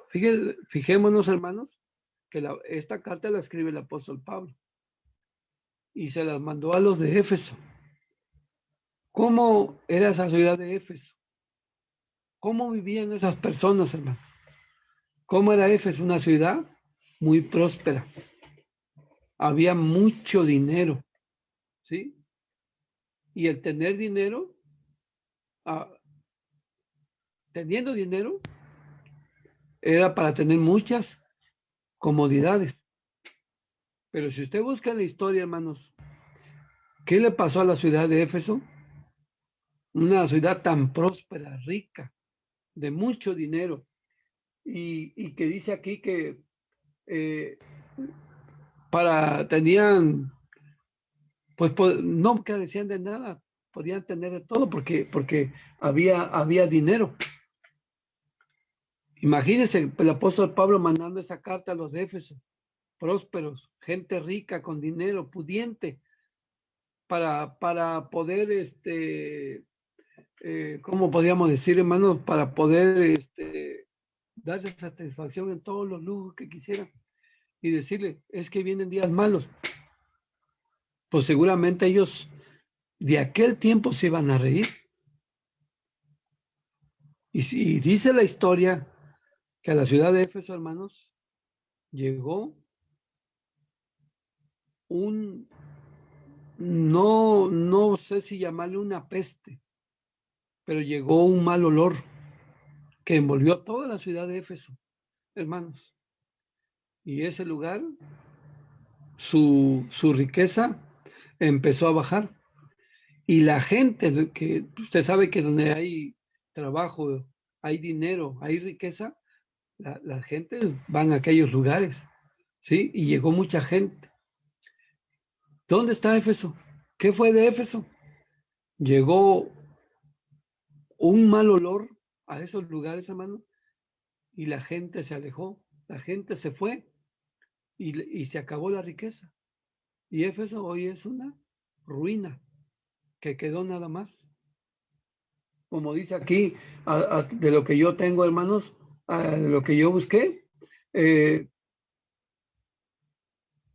fijémonos, hermanos, que esta carta la escribe el apóstol Pablo y se las mandó a los de Éfeso. ¿Cómo era esa ciudad de Éfeso? ¿Cómo vivían esas personas, hermano? ¿Cómo era Éfeso? Una ciudad muy próspera. Había mucho dinero, ¿sí? Y el tener dinero, ah, teniendo dinero, era para tener muchas comodidades. Pero si usted busca en la historia, hermanos, ¿qué le pasó a la ciudad de Éfeso? Una ciudad tan próspera, rica, de mucho dinero, y que dice aquí que eh, tenían, pues no carecían de nada, podían tener de todo porque había dinero. Imagínense el apóstol Pablo mandando esa carta a los de Éfeso, prósperos, gente rica, con dinero, pudiente, para poder, ¿cómo podríamos decir, hermanos? Para poder darse satisfacción en todos los lujos que quisieran y decirle, es que vienen días malos. Pues seguramente ellos de aquel tiempo se iban a reír. Y dice la historia que a la ciudad de Éfeso, hermanos, llegó un, no sé si llamarle una peste, pero llegó un mal olor que envolvió toda la ciudad de Éfeso, hermanos. Y ese lugar, su riqueza empezó a bajar. Y la gente, que usted sabe que donde hay trabajo, hay dinero, hay riqueza, la gente van a aquellos lugares, ¿sí? Y llegó mucha gente. ¿Dónde está Éfeso? ¿Qué fue de Éfeso? Llegó un mal olor a esos lugares, hermano, y la gente se alejó, la gente se fue y se acabó la riqueza. Y Éfeso hoy es una ruina que quedó nada más. Como dice aquí, de lo que yo tengo, hermanos, de lo que yo busqué, eh,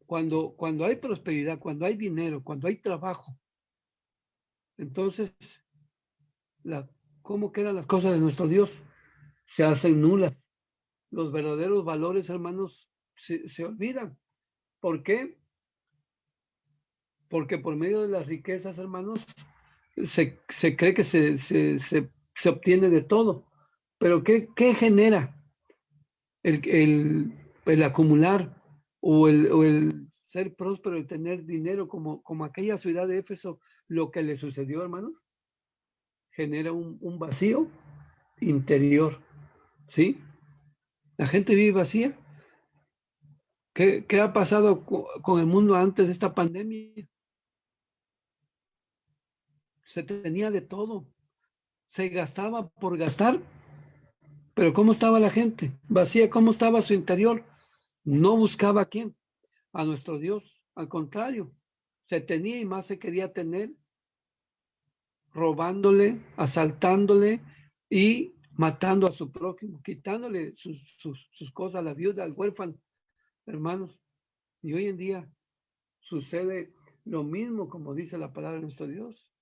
cuando hay prosperidad, cuando hay dinero, cuando hay trabajo, entonces, la, ¿cómo quedan las cosas de nuestro Dios? Se hacen nulas. Los verdaderos valores, hermanos, se olvidan. ¿Por qué? Porque por medio de las riquezas, hermanos, se cree que se obtiene de todo. Pero ¿qué genera el acumular o el ser próspero, el tener dinero, como aquella ciudad de Éfeso, lo que le sucedió, hermanos? Genera un vacío interior, ¿sí? La gente vive vacía. ¿Qué ha pasado con el mundo antes de esta pandemia? Se tenía de todo. se gastaba por gastar, pero ¿cómo estaba la gente? Vacía, ¿cómo estaba su interior? No buscaba a quién, a nuestro Dios. Al contrario, se tenía y más se quería tener, robándole, asaltándole y matando a su prójimo, quitándole sus cosas a la viuda, al huérfano, hermanos. Y hoy en día sucede lo mismo como dice la palabra de nuestro Dios.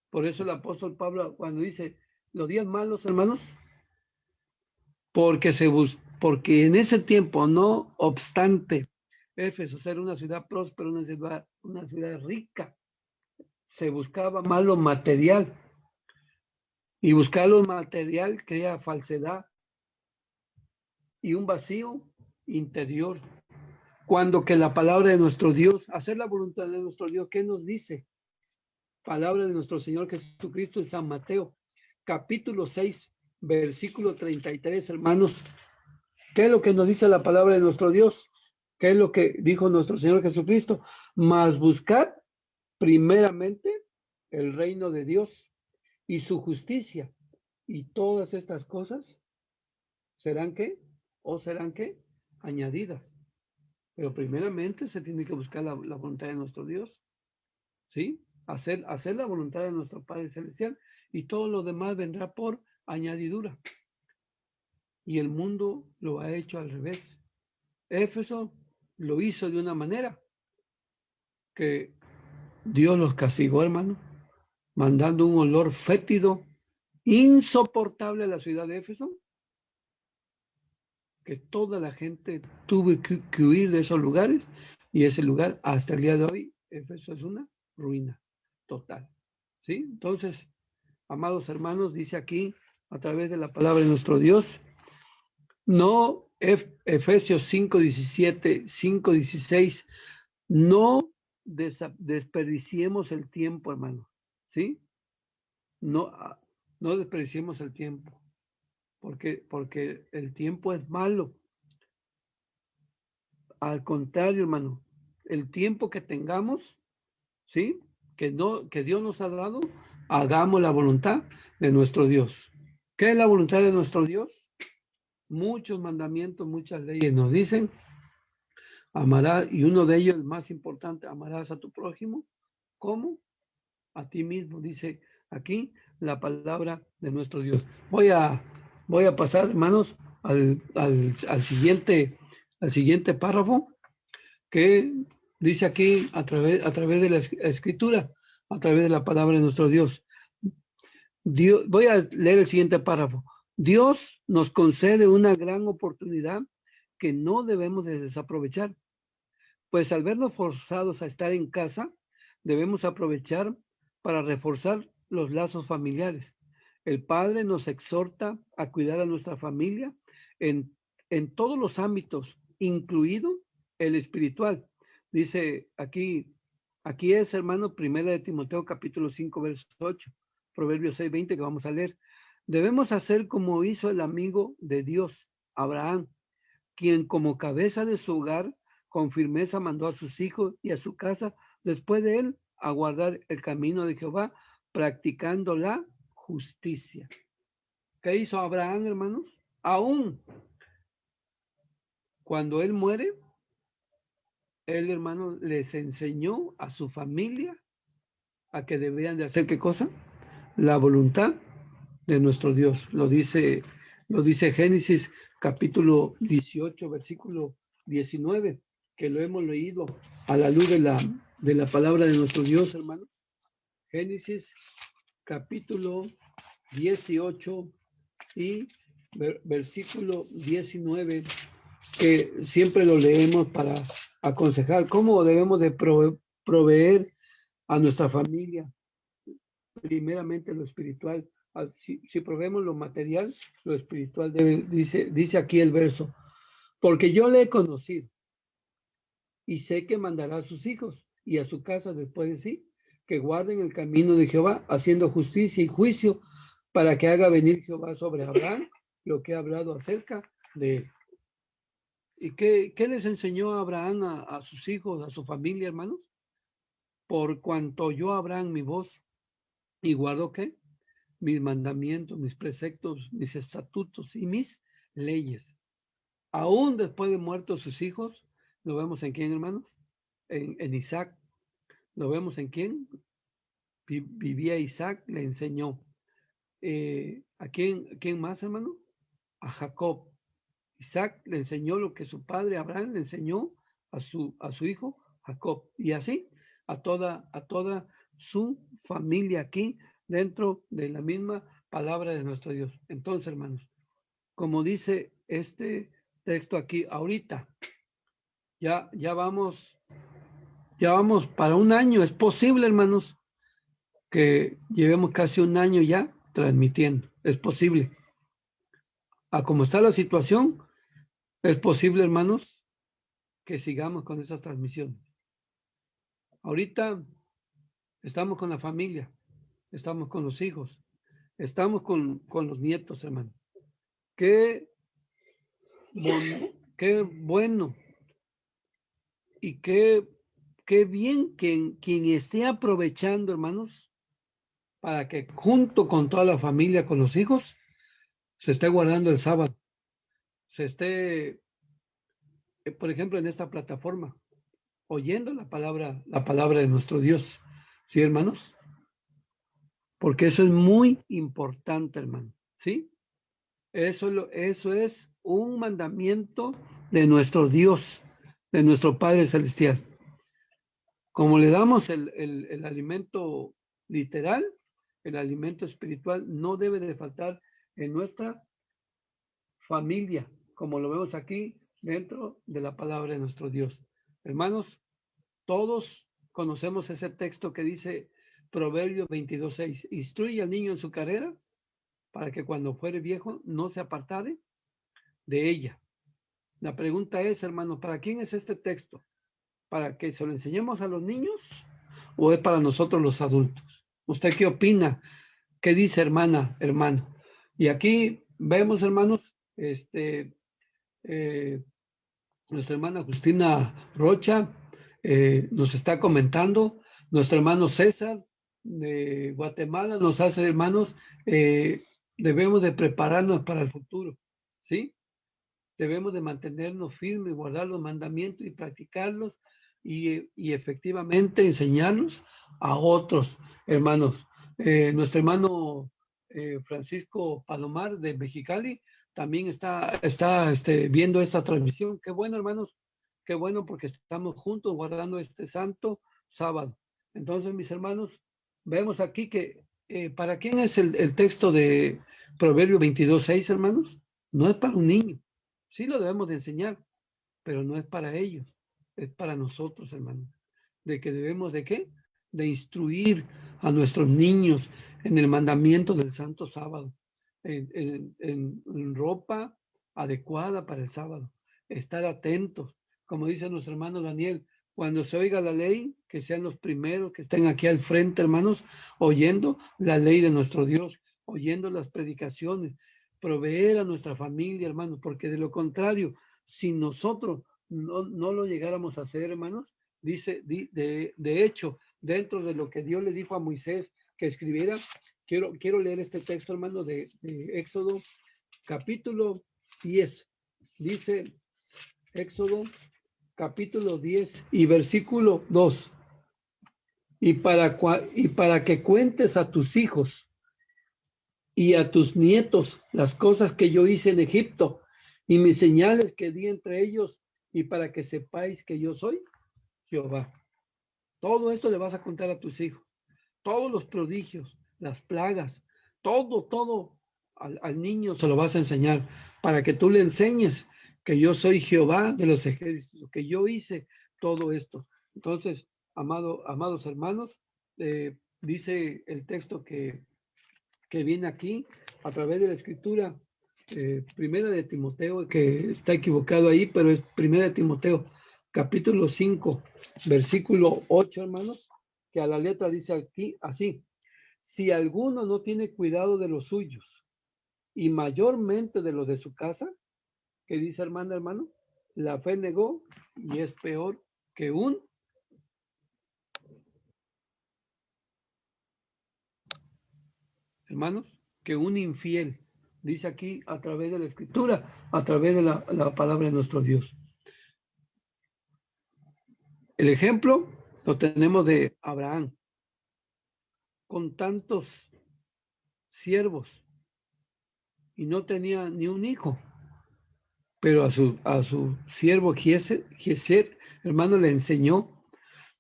Por eso el apóstol Pablo cuando dice los días malos, hermanos, porque en ese tiempo, no obstante, Éfeso ser una ciudad próspera, una ciudad rica, se buscaba más lo material, y buscar lo material crea falsedad y un vacío interior. Cuando que la palabra de nuestro Dios, hacer la voluntad de nuestro Dios, ¿qué nos dice? Palabra de nuestro Señor Jesucristo en San Mateo, capítulo 6, versículo 33, hermanos. ¿Qué es lo que nos dice la palabra de nuestro Dios? ¿Qué es lo que dijo nuestro Señor Jesucristo? Mas buscad primeramente el reino de Dios y su justicia, y todas estas cosas serán ¿qué? ¿O serán qué? Añadidas. Pero primeramente se tiene que buscar la voluntad de nuestro Dios, ¿sí? Hacer la voluntad de nuestro Padre Celestial, y todo lo demás vendrá por añadidura. Y el mundo lo ha hecho al revés. Éfeso lo hizo de una manera que Dios los castigó, hermano, mandando un olor fétido, insoportable a la ciudad de Éfeso, que toda la gente tuvo que huir de esos lugares, y ese lugar hasta el día de hoy, Éfeso es una ruina total. ¿Sí? Entonces, amados hermanos, dice aquí a través de la palabra de nuestro Dios, no, Efesios 5:17, 5:16, no desperdiciemos el tiempo, hermano, ¿sí? No, no desperdiciemos el tiempo, porque el tiempo es malo. Al contrario, hermano, el tiempo que tengamos, ¿sí? Que Dios nos ha dado, hagamos la voluntad de nuestro Dios. ¿Qué es la voluntad de nuestro Dios? Muchos mandamientos, muchas leyes nos dicen, amarás, y uno de ellos, el más importante, amarás a tu prójimo, ¿cómo? A ti mismo, dice aquí la palabra de nuestro Dios. Voy a pasar, hermanos, al siguiente párrafo, que dice aquí a través de la escritura, a través de la palabra de nuestro Dios. Voy a leer el siguiente párrafo. Dios nos concede una gran oportunidad que no debemos de desaprovechar, pues al vernos forzados a estar en casa, debemos aprovechar para reforzar los lazos familiares. El Padre nos exhorta a cuidar a nuestra familia en, en todos los ámbitos, incluido el espiritual. Dice aquí es, hermano, primera de Timoteo capítulo 5, verso 8, Proverbios 6, 20, que vamos a leer. Debemos hacer como hizo el amigo de Dios, Abraham, quien como cabeza de su hogar con firmeza mandó a sus hijos y a su casa después de él a guardar el camino de Jehová, practicando la justicia. ¿Qué hizo Abraham, hermanos? Aún cuando él muere, él, hermano, les enseñó a su familia a que debían de hacer ¿qué cosa? La voluntad de nuestro Dios. Lo dice Génesis capítulo 18, versículo 19, que lo hemos leído a la luz de la palabra de nuestro Dios, hermanos. Génesis capítulo 18 y versículo 19, que siempre lo leemos para aconsejar cómo debemos de proveer a nuestra familia, primeramente lo espiritual. Si proveemos lo material, lo espiritual dice aquí el verso, porque yo le he conocido y sé que mandará a sus hijos y a su casa después de sí, que guarden el camino de Jehová, haciendo justicia y juicio, para que haga venir Jehová sobre Abraham lo que ha hablado acerca de él. ¿Y qué les enseñó Abraham a sus hijos, a su familia, hermanos? Por cuanto oyó Abraham mi voz y guardó ¿qué? mis mandamientos, mis preceptos, mis estatutos y mis leyes. Aún después de muertos sus hijos, ¿lo vemos en quién, hermanos? En Isaac. ¿Lo vemos en quién? Vivía Isaac, le enseñó. ¿A quién más, hermano? A Jacob. Isaac le enseñó lo que su padre Abraham le enseñó a su hijo Jacob. Y así a toda su familia aquí dentro de la misma palabra de nuestro Dios. Entonces, hermanos, como dice este texto aquí, ahorita ya vamos para un año. Es posible, hermanos, que llevemos casi un año ya transmitiendo. Es posible. A como está la situación, es posible, hermanos, que sigamos con esas transmisiones. Ahorita estamos con la familia, estamos con los hijos, estamos con los nietos, hermano. Qué, qué bueno y qué bien quien esté aprovechando, hermanos, para que junto con toda la familia, con los hijos, se esté guardando el sábado, se esté, por ejemplo, en esta plataforma, oyendo la palabra de nuestro Dios. ¿Sí, hermanos? Porque eso es muy importante, hermano. ¿Sí? Eso es un mandamiento de nuestro Dios, de nuestro Padre Celestial. Como le damos el alimento literal, el alimento espiritual no debe de faltar en nuestra familia, como lo vemos aquí dentro de la palabra de nuestro Dios. Hermanos, todos conocemos ese texto que dice Proverbios 22:6. Instruye al niño en su carrera para que cuando fuere viejo no se apartare de ella. La pregunta es, hermanos, ¿para quién es este texto? ¿Para que se lo enseñemos a los niños o es para nosotros los adultos? ¿Usted qué opina? ¿Qué dice, hermana, hermano? Y aquí vemos, hermanos, nuestra hermana Justina Rocha nos está comentando, nuestro hermano César de Guatemala nos hace, hermanos, debemos de prepararnos para el futuro, ¿sí? Debemos de mantenernos firmes, guardar los mandamientos y practicarlos y efectivamente enseñarlos a otros hermanos. Nuestro hermano Francisco Palomar de Mexicali también está viendo esta transmisión. Qué bueno, hermanos, qué bueno porque estamos juntos guardando este santo sábado. Entonces, mis hermanos, vemos aquí que ¿para quién es el texto de Proverbio 22:6, hermanos? No es para un niño. Sí lo debemos de enseñar, pero no es para ellos, es para nosotros, hermano. De que debemos de qué? De instruir a nuestros niños en el mandamiento del Santo Sábado, en ropa adecuada para el sábado, estar atentos, como dice nuestro hermano Daniel, cuando se oiga la ley, que sean los primeros que estén aquí al frente, hermanos, oyendo la ley de nuestro Dios, oyendo las predicaciones, proveer a nuestra familia, hermanos, porque de lo contrario, si nosotros no lo llegáramos a hacer, hermanos, dice, de hecho, dentro de lo que Dios le dijo a Moisés que escribiera, quiero leer este texto, hermano, de Éxodo, capítulo 10. Dice Éxodo, capítulo 10 y versículo 2. Y para que cuentes a tus hijos y a tus nietos las cosas que yo hice en Egipto y mis señales que di entre ellos y para que sepáis que yo soy Jehová. Todo esto le vas a contar a tus hijos, todos los prodigios, las plagas, todo al niño se lo vas a enseñar para que tú le enseñes que yo soy Jehová de los ejércitos, que yo hice todo esto. Entonces, amados hermanos, dice el texto que viene aquí a través de la escritura, primera de Timoteo, que está equivocado ahí, pero es primera de Timoteo, capítulo 5, versículo 8, hermanos, que a la letra dice aquí así: si alguno no tiene cuidado de los suyos y mayormente de los de su casa, que dice hermano, la fe negó y es peor que un hermanos, que un infiel. Dice aquí a través de la escritura, a través de la palabra de nuestro Dios. El ejemplo lo tenemos de Abraham, con tantos siervos y no tenía ni un hijo, pero a su siervo Giesed, hermano, le enseñó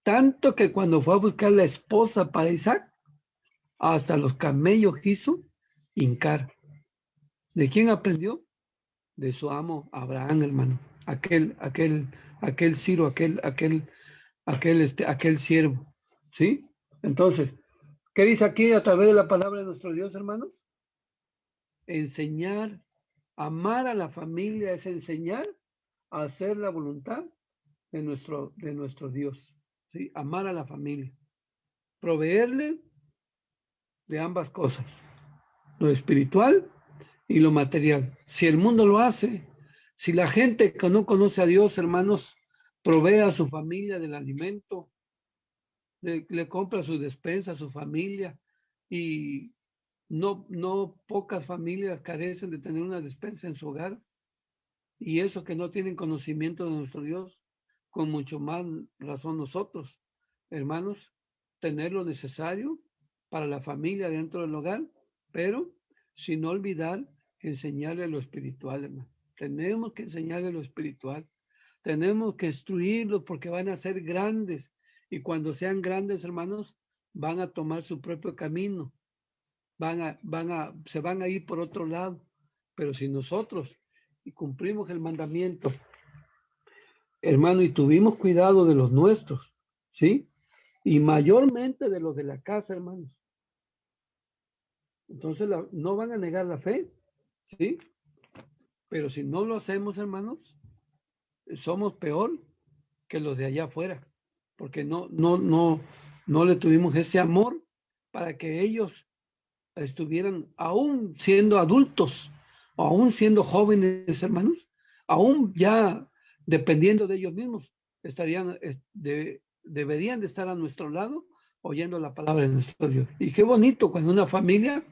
tanto que cuando fue a buscar la esposa para Isaac, hasta los camellos quiso hincar. ¿De quién aprendió? De su amo Abraham, hermano. Aquel Ciro, aquel siervo. ¿Sí? Entonces, ¿qué dice aquí a través de la palabra de nuestro Dios, hermanos? Enseñar, amar a la familia es enseñar a hacer la voluntad de nuestro Dios. ¿Sí? Amar a la familia. Proveerle de ambas cosas, lo espiritual y lo material. Si el mundo lo hace, si la gente que no conoce a Dios, hermanos, provee a su familia del alimento, le compra su despensa a su familia, y no pocas familias carecen de tener una despensa en su hogar, y eso que no tienen conocimiento de nuestro Dios, con mucho más razón nosotros, hermanos, tener lo necesario para la familia dentro del hogar, pero sin olvidar enseñarle lo espiritual, hermano. Tenemos que enseñarle lo espiritual. Tenemos que instruirlos porque van a ser grandes. Y cuando sean grandes, hermanos, van a tomar su propio camino. Se van a ir por otro lado. Pero si nosotros cumplimos el mandamiento, hermano, y tuvimos cuidado de los nuestros, ¿sí? Y mayormente de los de la casa, hermanos. Entonces no van a negar la fe, ¿sí? Pero si no lo hacemos, hermanos, somos peor que los de allá afuera, porque no le tuvimos ese amor para que ellos estuvieran, aún siendo adultos, aún siendo jóvenes, hermanos, aún ya dependiendo de ellos mismos, deberían de estar a nuestro lado oyendo la palabra de nuestro Dios. Y qué bonito cuando una familia,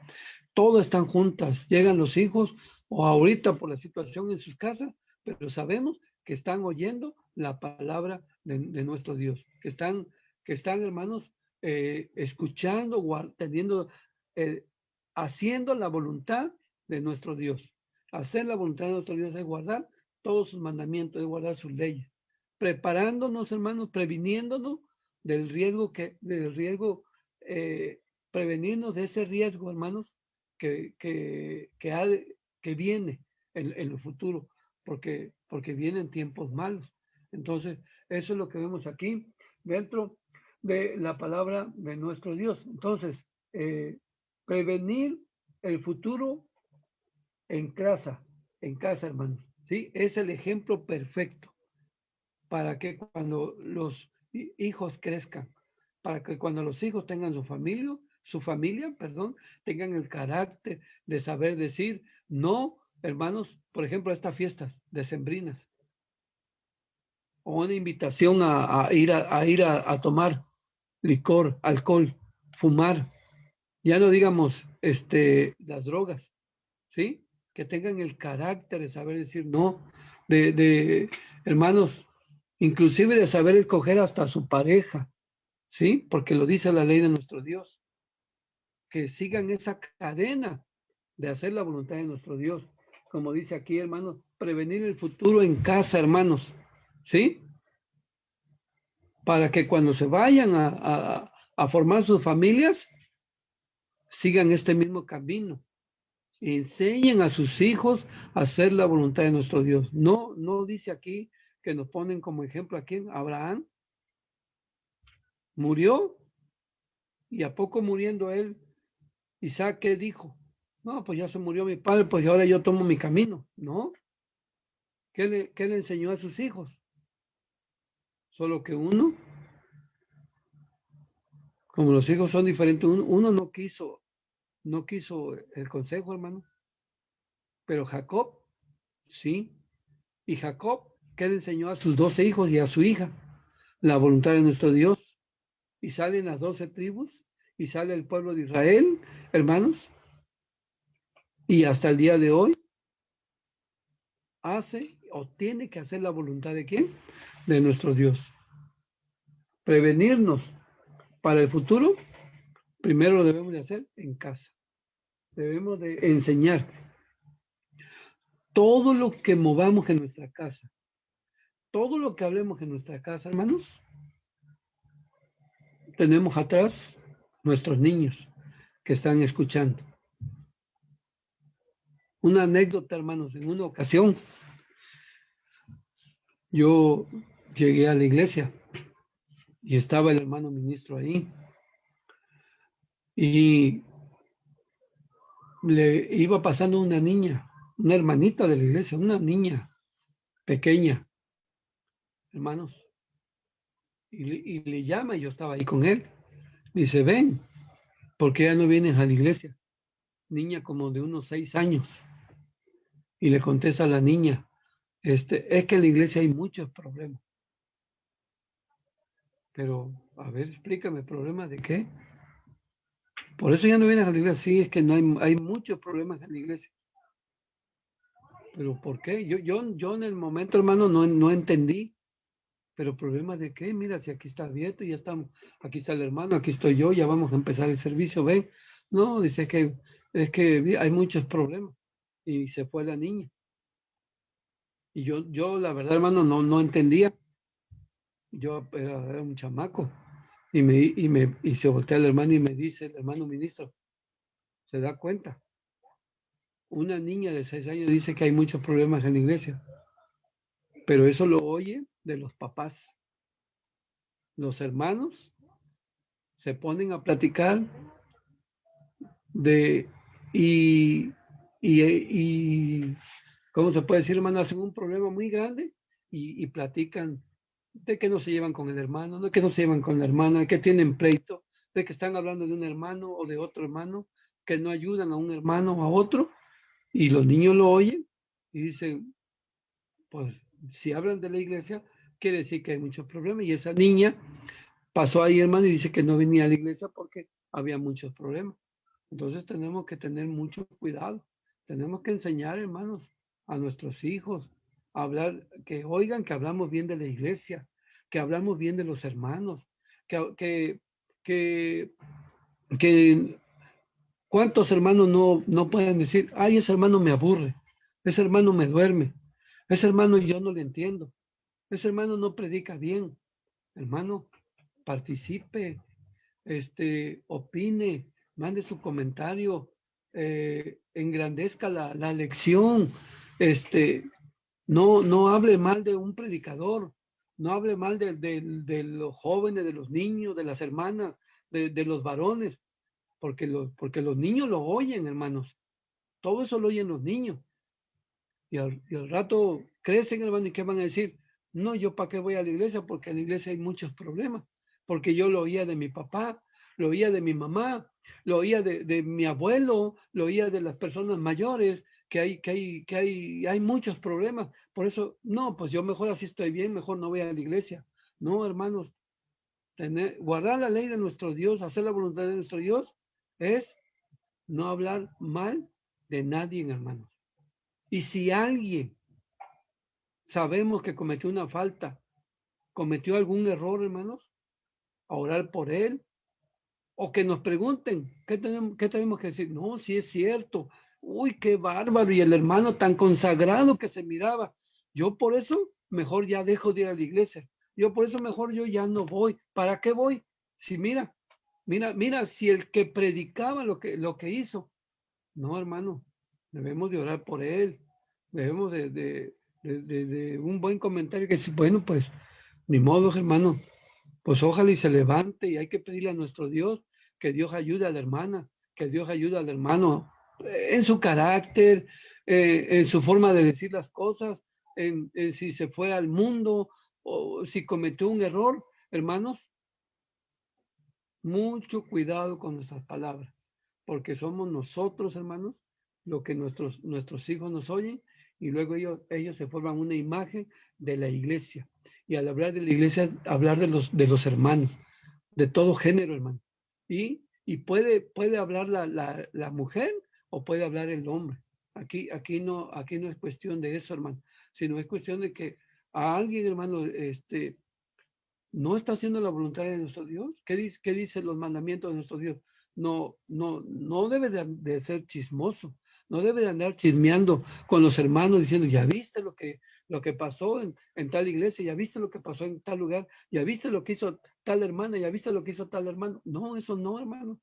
todas están juntas, llegan los hijos, o ahorita por la situación en sus casas, pero sabemos que están oyendo la palabra de nuestro Dios, que están hermanos, escuchando, teniendo, haciendo la voluntad de nuestro Dios. Hacer la voluntad de nuestro Dios es guardar todos sus mandamientos, es guardar sus leyes, preparándonos, hermanos, previniéndonos del riesgo, prevenirnos de ese riesgo, hermanos, que, que, que, ha que viene en el futuro, porque vienen tiempos malos. Entonces, eso es lo que vemos aquí dentro de la palabra de nuestro Dios. Entonces, prevenir el futuro en casa, hermanos, ¿sí? Es el ejemplo perfecto para que cuando los hijos crezcan, para que cuando los hijos tengan su familia, perdón, tengan el carácter de saber decir no, hermanos, por ejemplo, a estas fiestas decembrinas, o una invitación a ir a tomar licor, alcohol, fumar, ya no digamos las drogas, ¿sí? Que tengan el carácter de saber decir no, de hermanos, inclusive de saber escoger hasta su pareja, ¿sí? Porque lo dice la ley de nuestro Dios, que sigan esa cadena de hacer la voluntad de nuestro Dios. Como dice aquí, hermanos, prevenir el futuro en casa, hermanos, ¿sí? Para que cuando se vayan a formar sus familias, sigan este mismo camino. Enseñen a sus hijos a hacer la voluntad de nuestro Dios. No dice aquí que nos ponen como ejemplo aquí Abraham. Murió, y a poco muriendo él, Isaac, ¿qué dijo? No, pues ya se murió mi padre, pues ahora yo tomo mi camino. No, ¿qué le enseñó a sus hijos? Solo que uno, como los hijos son diferentes, uno no quiso el consejo, hermano. Pero Jacob, sí. Y Jacob, ¿qué le enseñó a sus 12 hijos y a su hija? La voluntad de nuestro Dios. Y salen las 12 tribus, y sale el pueblo de Israel, hermanos, y hasta el día de hoy hace o tiene que hacer la voluntad de ¿quién? De nuestro Dios. Prevenirnos para el futuro, primero lo debemos de hacer en casa. Debemos de enseñar todo lo que movamos en nuestra casa, todo lo que hablemos en nuestra casa, hermanos, tenemos atrás nuestros niños que están escuchando. Una anécdota, hermanos, en una ocasión yo llegué a la iglesia y estaba el hermano ministro ahí y le iba pasando una niña, una hermanita de la iglesia, una niña pequeña, hermanos, y le llama, y yo estaba ahí con él. Dice, ven, porque ya no vienes a la iglesia. Niña como de unos 6 años. Y le contesta a la niña, es que en la iglesia hay muchos problemas. Pero, a ver, explícame, ¿problemas de qué? Por eso ya no vienes a la iglesia. Sí, es que no hay muchos problemas en la iglesia. ¿Pero por qué? Yo en el momento, hermano, no entendí. ¿Pero problemas de qué? Mira, si aquí está abierto, ya estamos, aquí está el hermano, aquí estoy yo, ya vamos a empezar el servicio, ven. No, dice es que hay muchos problemas. Y se fue la niña. Y yo la verdad, hermano, no entendía. Yo era un chamaco. Y se voltea el hermano y me dice, el hermano ministro, se da cuenta. Una niña de 6 años dice que hay muchos problemas en la iglesia, pero eso lo oye de los papás. Los hermanos se ponen a platicar de, y, y ¿cómo se puede decir, hermano? Hacen un problema muy grande y platican de que no se llevan con el hermano, de que no se llevan con la hermana, de que tienen pleito, de que están hablando de un hermano o de otro hermano, que no ayudan a un hermano o a otro, y los niños lo oyen y dicen, pues si hablan de la iglesia, quiere decir que hay muchos problemas, y esa niña pasó ahí, hermano, y dice que no venía a la iglesia porque había muchos problemas. Entonces tenemos que tener mucho cuidado, tenemos que enseñar, hermanos, a nuestros hijos, a hablar, que oigan que hablamos bien de la iglesia, que hablamos bien de los hermanos, que, que, que, que cuántos hermanos no pueden decir, ay, ese hermano me aburre, ese hermano me duerme, ese hermano yo no le entiendo, ese hermano no predica bien. Hermano, participe, opine, mande su comentario, engrandezca la lección, no hable mal de un predicador, no hable mal de los jóvenes, de los niños, de las hermanas, de los varones, porque los niños lo oyen, hermanos. Todo eso lo oyen los niños. Y al rato crecen, hermano, ¿y qué van a decir? No, yo para qué voy a la iglesia, porque en la iglesia hay muchos problemas, porque yo lo oía de mi papá, lo oía de mi mamá, lo oía de mi abuelo, lo oía de las personas mayores, que hay muchos problemas. Por eso, no, pues yo mejor así estoy bien, mejor no voy a la iglesia. No, hermanos, guardar la ley de nuestro Dios, hacer la voluntad de nuestro Dios, es no hablar mal de nadie, hermanos. Y si alguien sabemos que cometió una falta, cometió algún error, hermanos, a orar por él, o que nos pregunten, ¿qué tenemos que decir? No, si es cierto, uy, qué bárbaro, y el hermano tan consagrado que se miraba. Yo por eso mejor ya dejo de ir a la iglesia. Yo por eso mejor yo ya no voy. ¿Para qué voy? Si mira, si el que predicaba lo que hizo. No, hermano, debemos de orar por él, debemos de un buen comentario que si, bueno, pues, ni modo, hermano, pues ojalá y se levante, y hay que pedirle a nuestro Dios que Dios ayude a la hermana, que Dios ayude al hermano en su carácter, en su forma de decir las cosas, en si se fue al mundo o si cometió un error, hermanos, mucho cuidado con nuestras palabras, porque somos nosotros, hermanos, lo que nuestros hijos nos oyen, y luego ellos se forman una imagen de la iglesia. Y al hablar de la iglesia, hablar de los hermanos, de todo género, hermano. Y puede hablar la mujer o puede hablar el hombre. Aquí no es cuestión de eso, hermano, sino es cuestión de que a alguien, hermano, no está haciendo la voluntad de nuestro Dios. Qué dice los mandamientos de nuestro Dios? No debe de ser chismoso, no debe de andar chismeando con los hermanos diciendo, ya viste lo que pasó en tal iglesia, ya viste lo que pasó en tal lugar, ya viste lo que hizo tal hermana, ya viste lo que hizo tal hermano. No, eso no, hermano.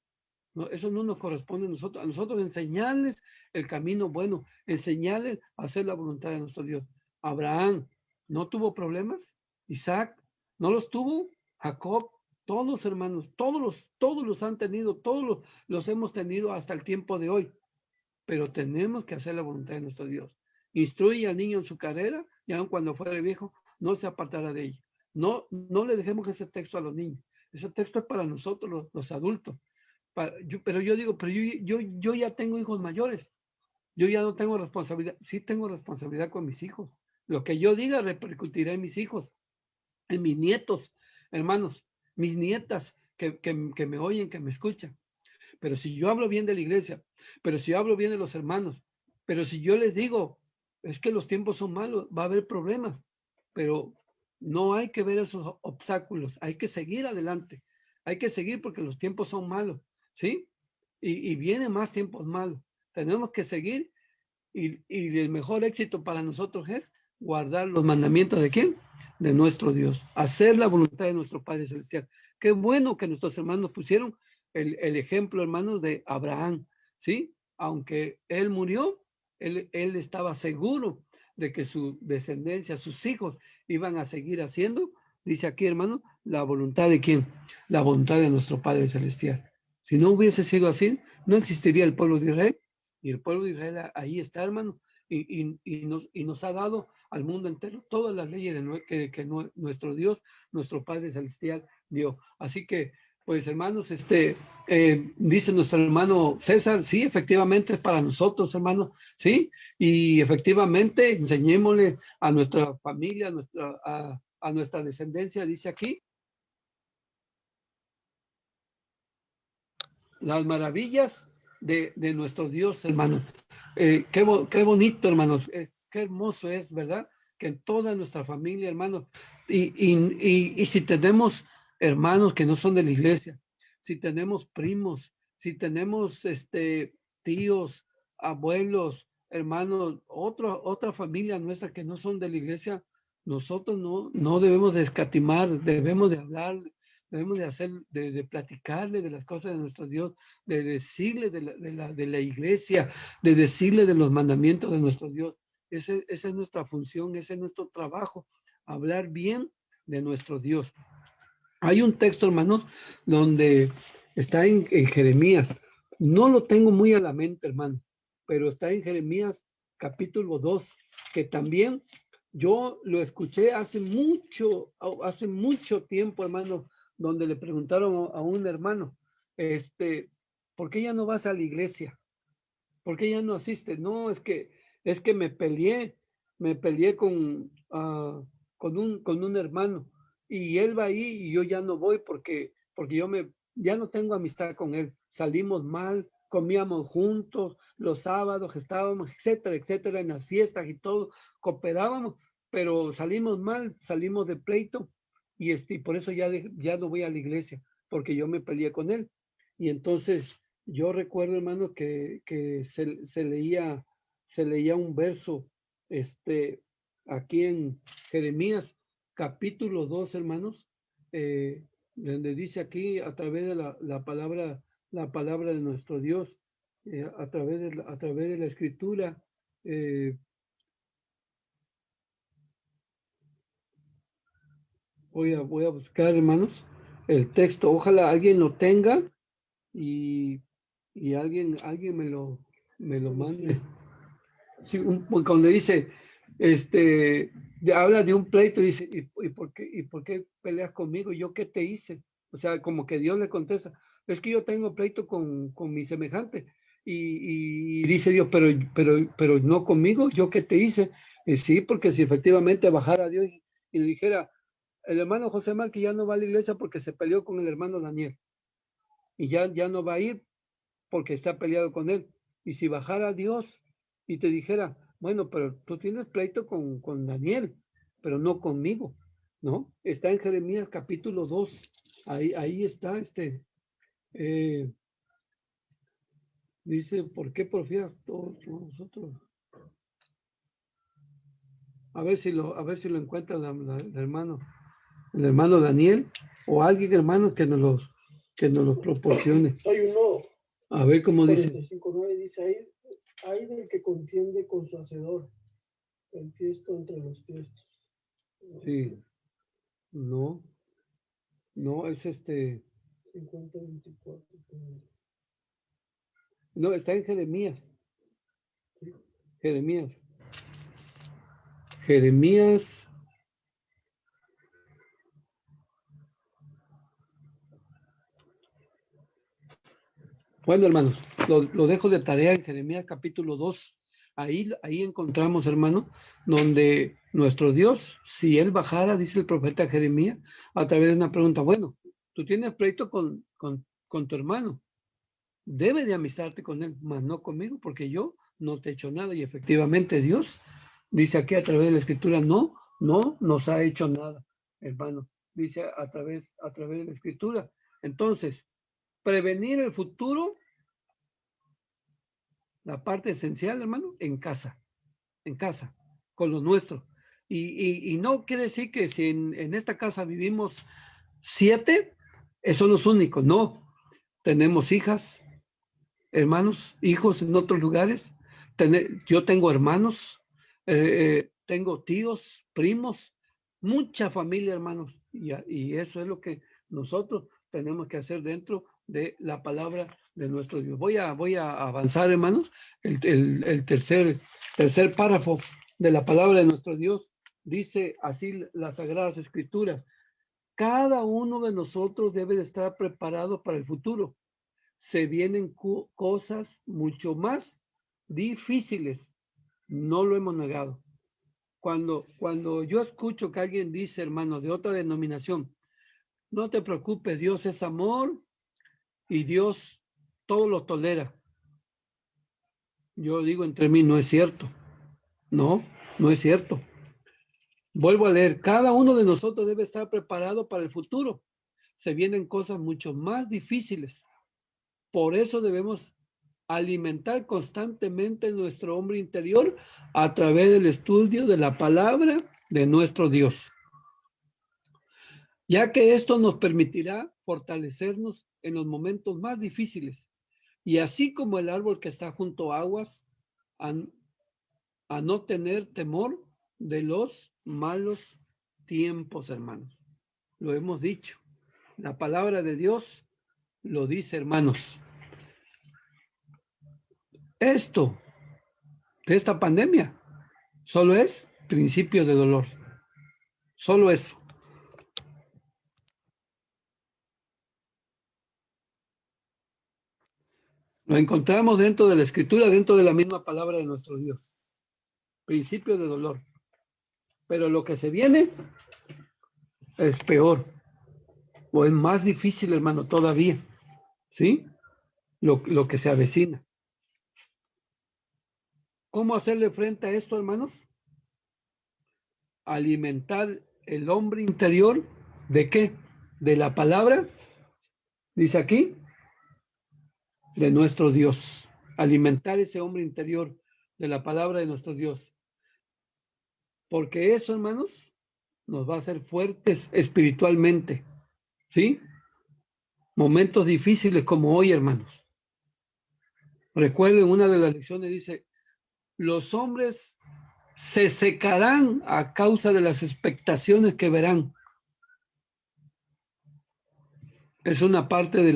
No, eso no nos corresponde a nosotros enseñarles el camino bueno, enseñarles a hacer la voluntad de nuestro Dios. Abraham no tuvo problemas, Isaac no los tuvo, Jacob, todos los hermanos, todos los han tenido, los hemos tenido hasta el tiempo de hoy, pero tenemos que hacer la voluntad de nuestro Dios. Instruye al niño en su carrera y aun cuando fuera viejo, no se apartará de ella. No le dejemos ese texto a los niños. Ese texto es para nosotros, los adultos. Pero yo digo, pero yo ya tengo hijos mayores, yo ya no tengo responsabilidad, sí tengo responsabilidad con mis hijos. Lo que yo diga repercutirá en mis hijos, en mis nietos, hermanos, mis nietas que me oyen, que me escuchan. Pero si yo hablo bien de la iglesia, pero si yo hablo bien de los hermanos, pero si yo les digo, es que los tiempos son malos, va a haber problemas, pero no hay que ver esos obstáculos, hay que seguir adelante, hay que seguir porque los tiempos son malos, ¿sí? Y vienen más tiempos malos. Tenemos que seguir y el mejor éxito para nosotros es guardar los mandamientos de quién? De nuestro Dios, hacer la voluntad de nuestro Padre Celestial. Qué bueno que nuestros hermanos pusieron el ejemplo, hermanos, de Abraham, ¿sí? Aunque él murió, él estaba seguro de que su descendencia, sus hijos, iban a seguir haciendo, dice aquí, hermano, la voluntad de quién? La voluntad de nuestro Padre Celestial. Si no hubiese sido así, no existiría el pueblo de Israel. Y el pueblo de Israel ahí está, hermano, y nos ha dado al mundo entero todas las leyes que nuestro Dios, nuestro Padre Celestial dio. Así que, pues hermanos, dice nuestro hermano César, sí, efectivamente es para nosotros, hermano, sí, y efectivamente enseñémosle a nuestra familia, a nuestra descendencia, dice aquí, las maravillas de nuestro Dios, hermano. Qué bonito, hermanos, qué hermoso es, ¿verdad? Que en toda nuestra familia, hermanos, y si tenemos hermanos que no son de la iglesia, si tenemos primos, si tenemos tíos, abuelos, hermanos, otra familia nuestra que no son de la iglesia, nosotros no debemos de escatimar, debemos de hablar, debemos de hacer, de platicarle de las cosas de nuestro Dios, de decirle de la iglesia, de decirle de los mandamientos de nuestro Dios. Esa es nuestra función, ese es nuestro trabajo, hablar bien de nuestro Dios. Hay un texto, hermanos, donde está en Jeremías. No lo tengo muy a la mente, hermanos, pero está en Jeremías capítulo 2, que también yo lo escuché hace mucho tiempo, hermano, donde le preguntaron a un hermano, ¿por qué ya no vas a la iglesia? ¿Por qué ya no asistes? No, es que me peleé con un hermano y él va ahí y yo ya no voy porque ya no tengo amistad con él. Salimos mal, comíamos juntos, los sábados estábamos, etcétera, etcétera, en las fiestas y todo, cooperábamos, pero salimos mal, salimos de pleito y por eso ya no voy a la iglesia, porque yo me peleé con él. Y entonces yo recuerdo, hermano, que se leía un verso, este, aquí en Jeremías, capítulo 2, hermanos, donde dice aquí a través de la palabra de nuestro Dios, a través de la escritura, eh, voy a buscar, hermanos, el texto. Ojalá alguien lo tenga y, y alguien me lo mande. Sí, cuando dice, habla de un pleito, dice, ¿y por qué peleas conmigo? ¿Yo qué te hice? O sea, como que Dios le contesta, es que yo tengo pleito con mi semejante. Y dice Dios, pero no conmigo, ¿yo qué te hice? Sí, porque si efectivamente bajara a Dios y le dijera, el hermano José Mar que ya no va a la iglesia porque se peleó con el hermano Daniel, y ya no va a ir porque está peleado con él. Y si bajara Dios y te dijera, bueno, pero tú tienes pleito con Daniel, pero no conmigo, ¿no? Está en Jeremías capítulo 2. Ahí está dice, ¿por qué porfías todos nosotros? A ver si lo encuentra el hermano Daniel, o alguien, hermano, que nos los proporcione. Hay uno, A ver cómo dice. 45:9 dice, hay del que contiende con su hacedor, el tiesto entre los tiestos. Sí, no, es 50:24. no, está en Jeremías. Sí. Jeremías. Bueno, hermanos, lo dejo de tarea en Jeremías capítulo 2. Ahí encontramos, hermano, donde nuestro Dios, si Él bajara, dice el profeta Jeremías, a través de una pregunta, bueno, tú tienes pleito con tu hermano, debe de amistarte con él, mas no conmigo, porque yo no te he hecho nada. Y efectivamente Dios dice aquí a través de la escritura, no nos ha hecho nada, hermano. Dice a través de la escritura. Entonces, prevenir el futuro, la parte esencial, hermano, en casa, con lo nuestro. Y no quiere decir que si en esta casa vivimos 7, son los únicos, no. Tenemos hijas, hermanos, hijos en otros lugares. Yo tengo hermanos, tengo tíos, primos, mucha familia, hermanos, y eso es lo que nosotros tenemos que hacer dentro de la palabra de nuestro Dios. Voy a avanzar, hermanos. El tercer párrafo de la palabra de nuestro Dios dice así las Sagradas Escrituras: cada uno de nosotros debe de estar preparado para el futuro. Se vienen cosas mucho más difíciles, no lo hemos negado. Cuando yo escucho que alguien dice, hermano, de otra denominación, no te preocupes, Dios es amor y Dios todo lo tolera. Yo digo entre mí, no es cierto. No es cierto. Vuelvo a leer, cada uno de nosotros debe estar preparado para el futuro. Se vienen cosas mucho más difíciles. Por eso debemos alimentar constantemente nuestro hombre interior a través del estudio de la palabra de nuestro Dios, ya que esto nos permitirá fortalecernos en los momentos más difíciles, y así como el árbol que está junto a aguas, a no tener temor de los malos tiempos, hermanos. Lo hemos dicho, la palabra de Dios lo dice, hermanos. Esto de esta pandemia solo es principio de dolor. Solo eso. Lo encontramos dentro de la escritura, dentro de la misma palabra de nuestro Dios. Principio de dolor. Pero lo que se viene es peor. O es más difícil, hermano, todavía. ¿Sí? Lo que se avecina. ¿Cómo hacerle frente a esto, hermanos? Alimentar el hombre interior. ¿De qué? De la palabra. Dice aquí. De nuestro Dios. Alimentar ese hombre interior de la palabra de nuestro Dios. Porque eso, hermanos, nos va a hacer fuertes espiritualmente. ¿Sí? Momentos difíciles como hoy, hermanos. Recuerden, una de las lecciones dice, los hombres se secarán a causa de las expectaciones que verán. Es una parte de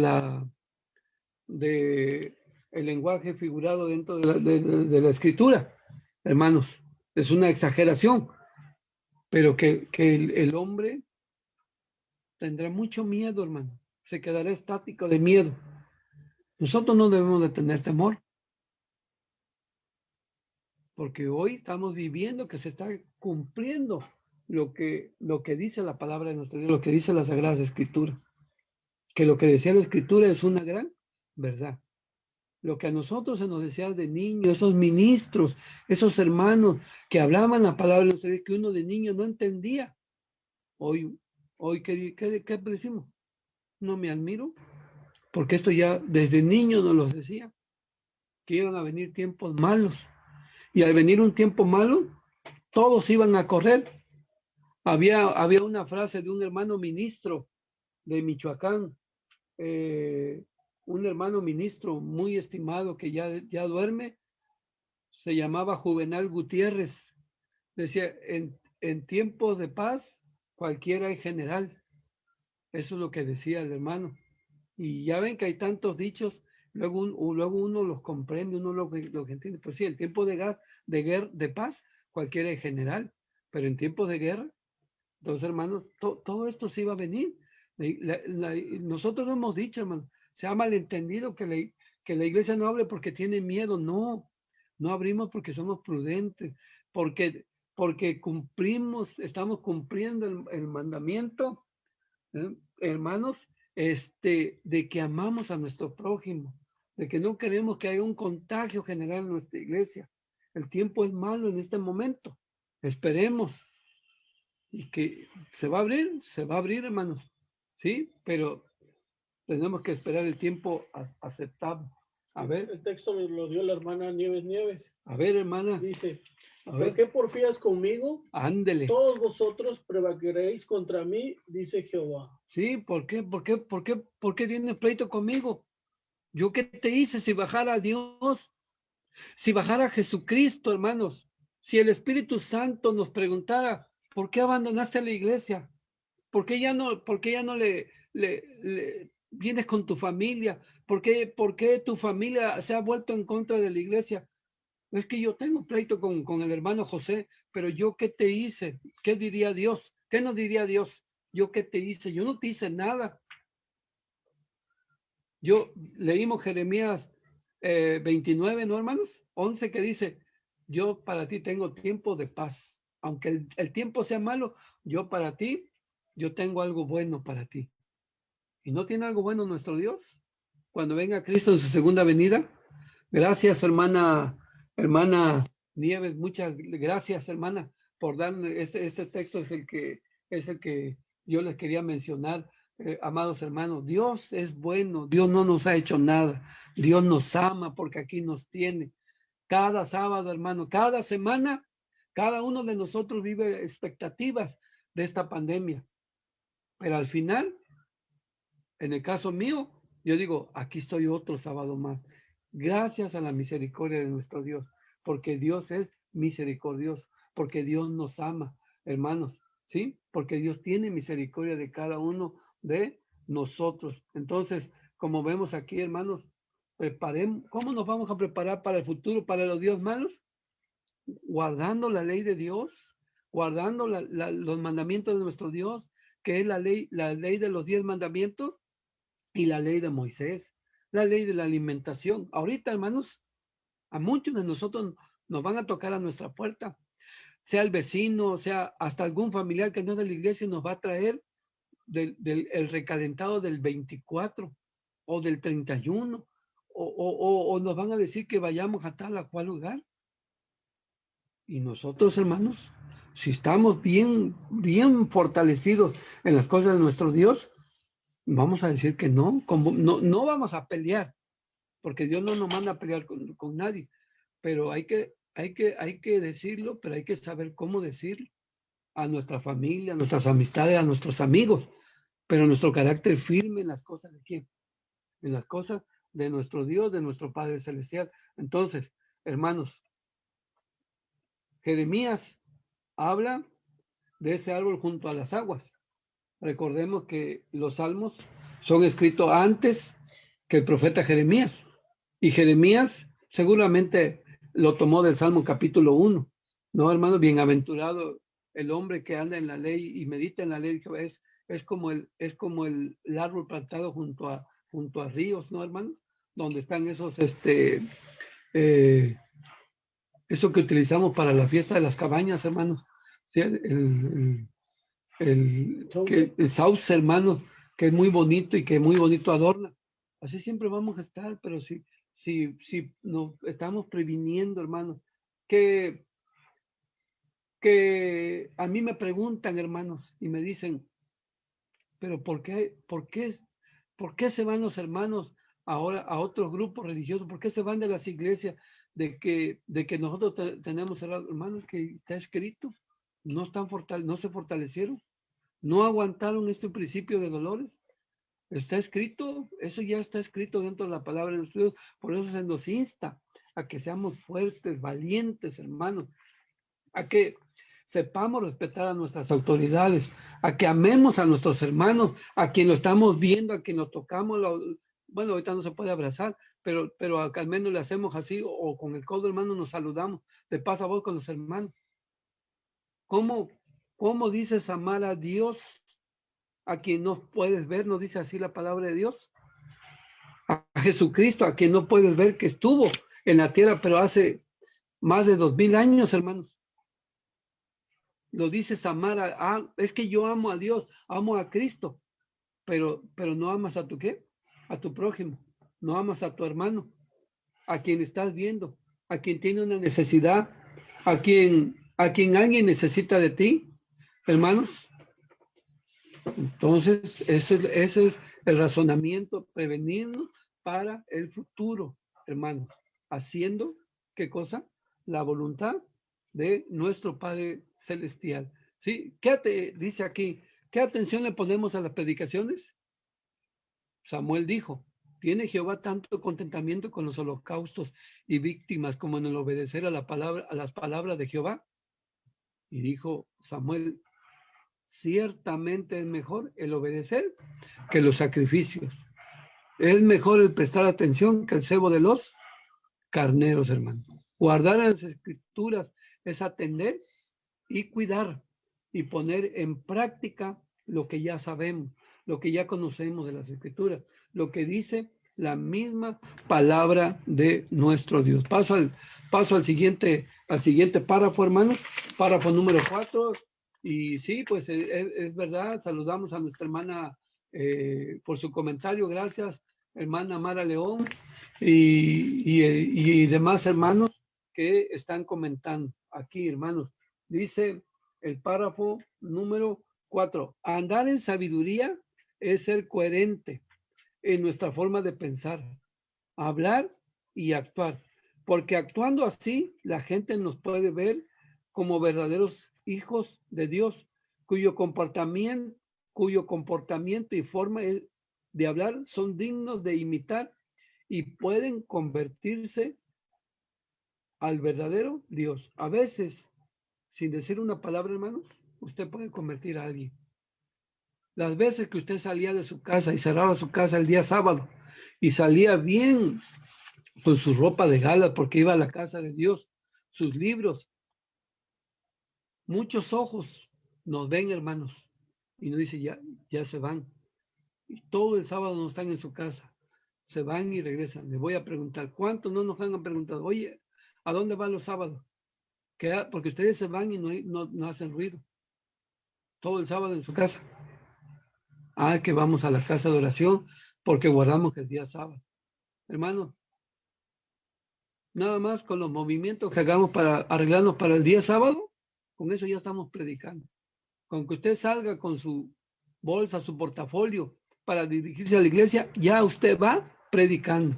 el lenguaje figurado dentro de la escritura, hermanos. Es una exageración, pero que el hombre tendrá mucho miedo, hermano. Se quedará estático de miedo. Nosotros no debemos de tener temor, porque hoy estamos viviendo que se está cumpliendo lo que dice la palabra de nuestro Dios, lo que dice las Sagradas Escrituras, que lo que decía la Escritura es una gran verdad. Lo que a nosotros se nos decía de niños, esos ministros, esos hermanos que hablaban la palabra que uno de niño no entendía. Hoy, ¿qué decimos? No me admiro, porque esto ya desde niño nos lo decía, que iban a venir tiempos malos. Y al venir un tiempo malo, todos iban a correr. Había una frase de un hermano ministro de Michoacán, un hermano ministro muy estimado que ya duerme, se llamaba Juvenal Gutiérrez. Decía, en tiempos de paz, cualquiera es general. Eso es lo que decía el hermano. Y ya ven que hay tantos dichos, luego uno los comprende, uno lo que entiende. Pues sí, en tiempos de paz, cualquiera es general, pero en tiempos de guerra, entonces hermanos, todo esto sí va a venir. Nosotros lo hemos dicho, hermano, se ha malentendido que la iglesia no hable porque tiene miedo. No abrimos porque somos prudentes, porque estamos cumpliendo el mandamiento, hermanos, de que amamos a nuestro prójimo, de que no queremos que haya un contagio general en nuestra iglesia. El tiempo es malo en este momento. Esperemos y que se va a abrir, hermanos, ¿sí? Pero tenemos que esperar el tiempo aceptable. A ver. El texto me lo dio la hermana Nieves. A ver, hermana. Dice, ¿por qué porfías conmigo? Ándele. Todos vosotros prevaleréis contra mí, dice Jehová. Sí, ¿por qué tienes pleito conmigo? ¿Yo qué te hice si bajara a Dios? Si bajara a Jesucristo, hermanos. Si el Espíritu Santo nos preguntara, ¿por qué abandonaste la iglesia? ¿Por qué ya no le vienes con tu familia? ¿Por qué tu familia se ha vuelto en contra de la iglesia? Es que yo tengo pleito con el hermano José, pero yo qué te hice? ¿Qué diría Dios? ¿Qué nos diría Dios? ¿Yo qué te hice? Yo no te hice nada. Leímos Jeremías 29, ¿no, hermanos? 11 que dice, yo para ti tengo tiempo de paz. Aunque el tiempo sea malo, yo para ti, yo tengo algo bueno para ti. ¿Y no tiene algo bueno nuestro Dios? Cuando venga Cristo en su segunda venida. Gracias, hermana Nieves, muchas gracias, hermana, por darme este texto es el que yo les quería mencionar. Amados hermanos, Dios es bueno, Dios no nos ha hecho nada, Dios nos ama porque aquí nos tiene. Cada sábado, hermano, cada semana, cada uno de nosotros vive expectativas de esta pandemia, pero al final, en el caso mío, yo digo, aquí estoy otro sábado más. Gracias a la misericordia de nuestro Dios, porque Dios es misericordioso, porque Dios nos ama, hermanos, ¿sí? Porque Dios tiene misericordia de cada uno de nosotros. Entonces, como vemos aquí, hermanos, ¿cómo nos vamos a preparar para el futuro, para los días malos? Guardando la ley de Dios, guardando los mandamientos de nuestro Dios, que es la ley de los 10 mandamientos, y la ley de Moisés, la ley de la alimentación. Ahorita, hermanos, a muchos de nosotros nos van a tocar a nuestra puerta, sea el vecino, sea hasta algún familiar que no es de la iglesia, nos va a traer el recalentado del 24 o del 31, o nos van a decir que vayamos a tal a cual lugar. Y nosotros, hermanos, si estamos bien fortalecidos en las cosas de nuestro Dios, vamos a decir que no vamos a pelear, porque Dios no nos manda a pelear con nadie, pero hay que decirlo, pero hay que saber cómo decirlo a nuestra familia, a nuestras amistades, a nuestros amigos, pero nuestro carácter firme en las cosas de quién, en las cosas de nuestro Dios, de nuestro Padre Celestial. Entonces, hermanos, Jeremías habla de ese árbol junto a las aguas. Recordemos que los salmos son escritos antes que el profeta Jeremías. Y Jeremías seguramente lo tomó del Salmo capítulo 1. No, hermano, bienaventurado el hombre que anda en la ley y medita en la ley. Es como el árbol plantado junto a ríos, ¿no, hermanos? Donde están esos, eso que utilizamos para la fiesta de las cabañas, hermanos. ¿Sí? El sauce, hermanos, que es muy bonito y que muy bonito adorna. Así siempre vamos a estar, pero si si nos estamos previniendo, hermanos, que a mí me preguntan, hermanos, y me dicen, pero ¿por qué se van los hermanos ahora a otros grupos religiosos? ¿Por qué se van de las iglesias de que nosotros tenemos hermanos que está escrito? No no se fortalecieron, no aguantaron este principio de dolores. Está escrito, eso ya está escrito dentro de la palabra de Dios. Por eso se nos insta a que seamos fuertes, valientes, hermanos, a que sepamos respetar a nuestras autoridades, a que amemos a nuestros hermanos, a quien lo estamos viendo, a quien lo tocamos. Bueno, ahorita no se puede abrazar, pero al menos le hacemos así, o con el codo, hermano, nos saludamos. De paz a voz con los hermanos. ¿Cómo dices amar a Dios a quien no puedes ver? ¿No dice así la palabra de Dios? A Jesucristo, a quien no puedes ver, que estuvo en la tierra, pero hace más de 2000 años, hermanos. Lo dices amar es que yo amo a Dios, amo a Cristo, pero no amas a tu ¿qué? A tu prójimo, no amas a tu hermano, a quien estás viendo, a quien tiene una necesidad, a quien alguien necesita de ti, hermanos. Entonces, ese es el razonamiento, prevenirnos para el futuro, hermanos, haciendo, ¿qué cosa? La voluntad de nuestro Padre Celestial. ¿Sí? Dice aquí, ¿qué atención le ponemos a las predicaciones? Samuel dijo, ¿tiene Jehová tanto contentamiento con los holocaustos y víctimas como en el obedecer a las palabras de Jehová? Y dijo Samuel, ciertamente es mejor el obedecer que los sacrificios. Es mejor el prestar atención que el cebo de los carneros, hermano. Guardar las escrituras es atender y cuidar y poner en práctica lo que ya sabemos, lo que ya conocemos de las escrituras, lo que dice la misma palabra de nuestro Dios. Paso al siguiente párrafo, hermanos, párrafo número 4. Y sí, pues es verdad, saludamos a nuestra hermana por su comentario, gracias, hermana Mara León, y demás hermanos que están comentando aquí, hermanos. Dice el párrafo número 4, andar en sabiduría es ser coherente en nuestra forma de pensar, hablar y actuar, porque actuando así la gente nos puede ver como verdaderos hijos de Dios, cuyo comportamiento y forma de hablar son dignos de imitar y pueden convertirse al verdadero Dios. A veces, sin decir una palabra, hermanos, usted puede convertir a alguien. Las veces que usted salía de su casa y cerraba su casa el día sábado y salía bien con su ropa de gala porque iba a la casa de Dios, sus libros, muchos ojos nos ven, hermanos, y nos dice, ya se van. Y todo el sábado no están en su casa. Se van y regresan. Les voy a preguntar, ¿cuántos no nos han preguntado? Oye, ¿a dónde van los sábados? Porque ustedes se van y no hacen ruido. Todo el sábado en su casa. Que vamos a la casa de oración porque guardamos el día sábado. Hermano, nada más con los movimientos que hagamos para arreglarnos para el día sábado, con eso ya estamos predicando. Con que usted salga con su bolsa, su portafolio para dirigirse a la iglesia, ya usted va predicando.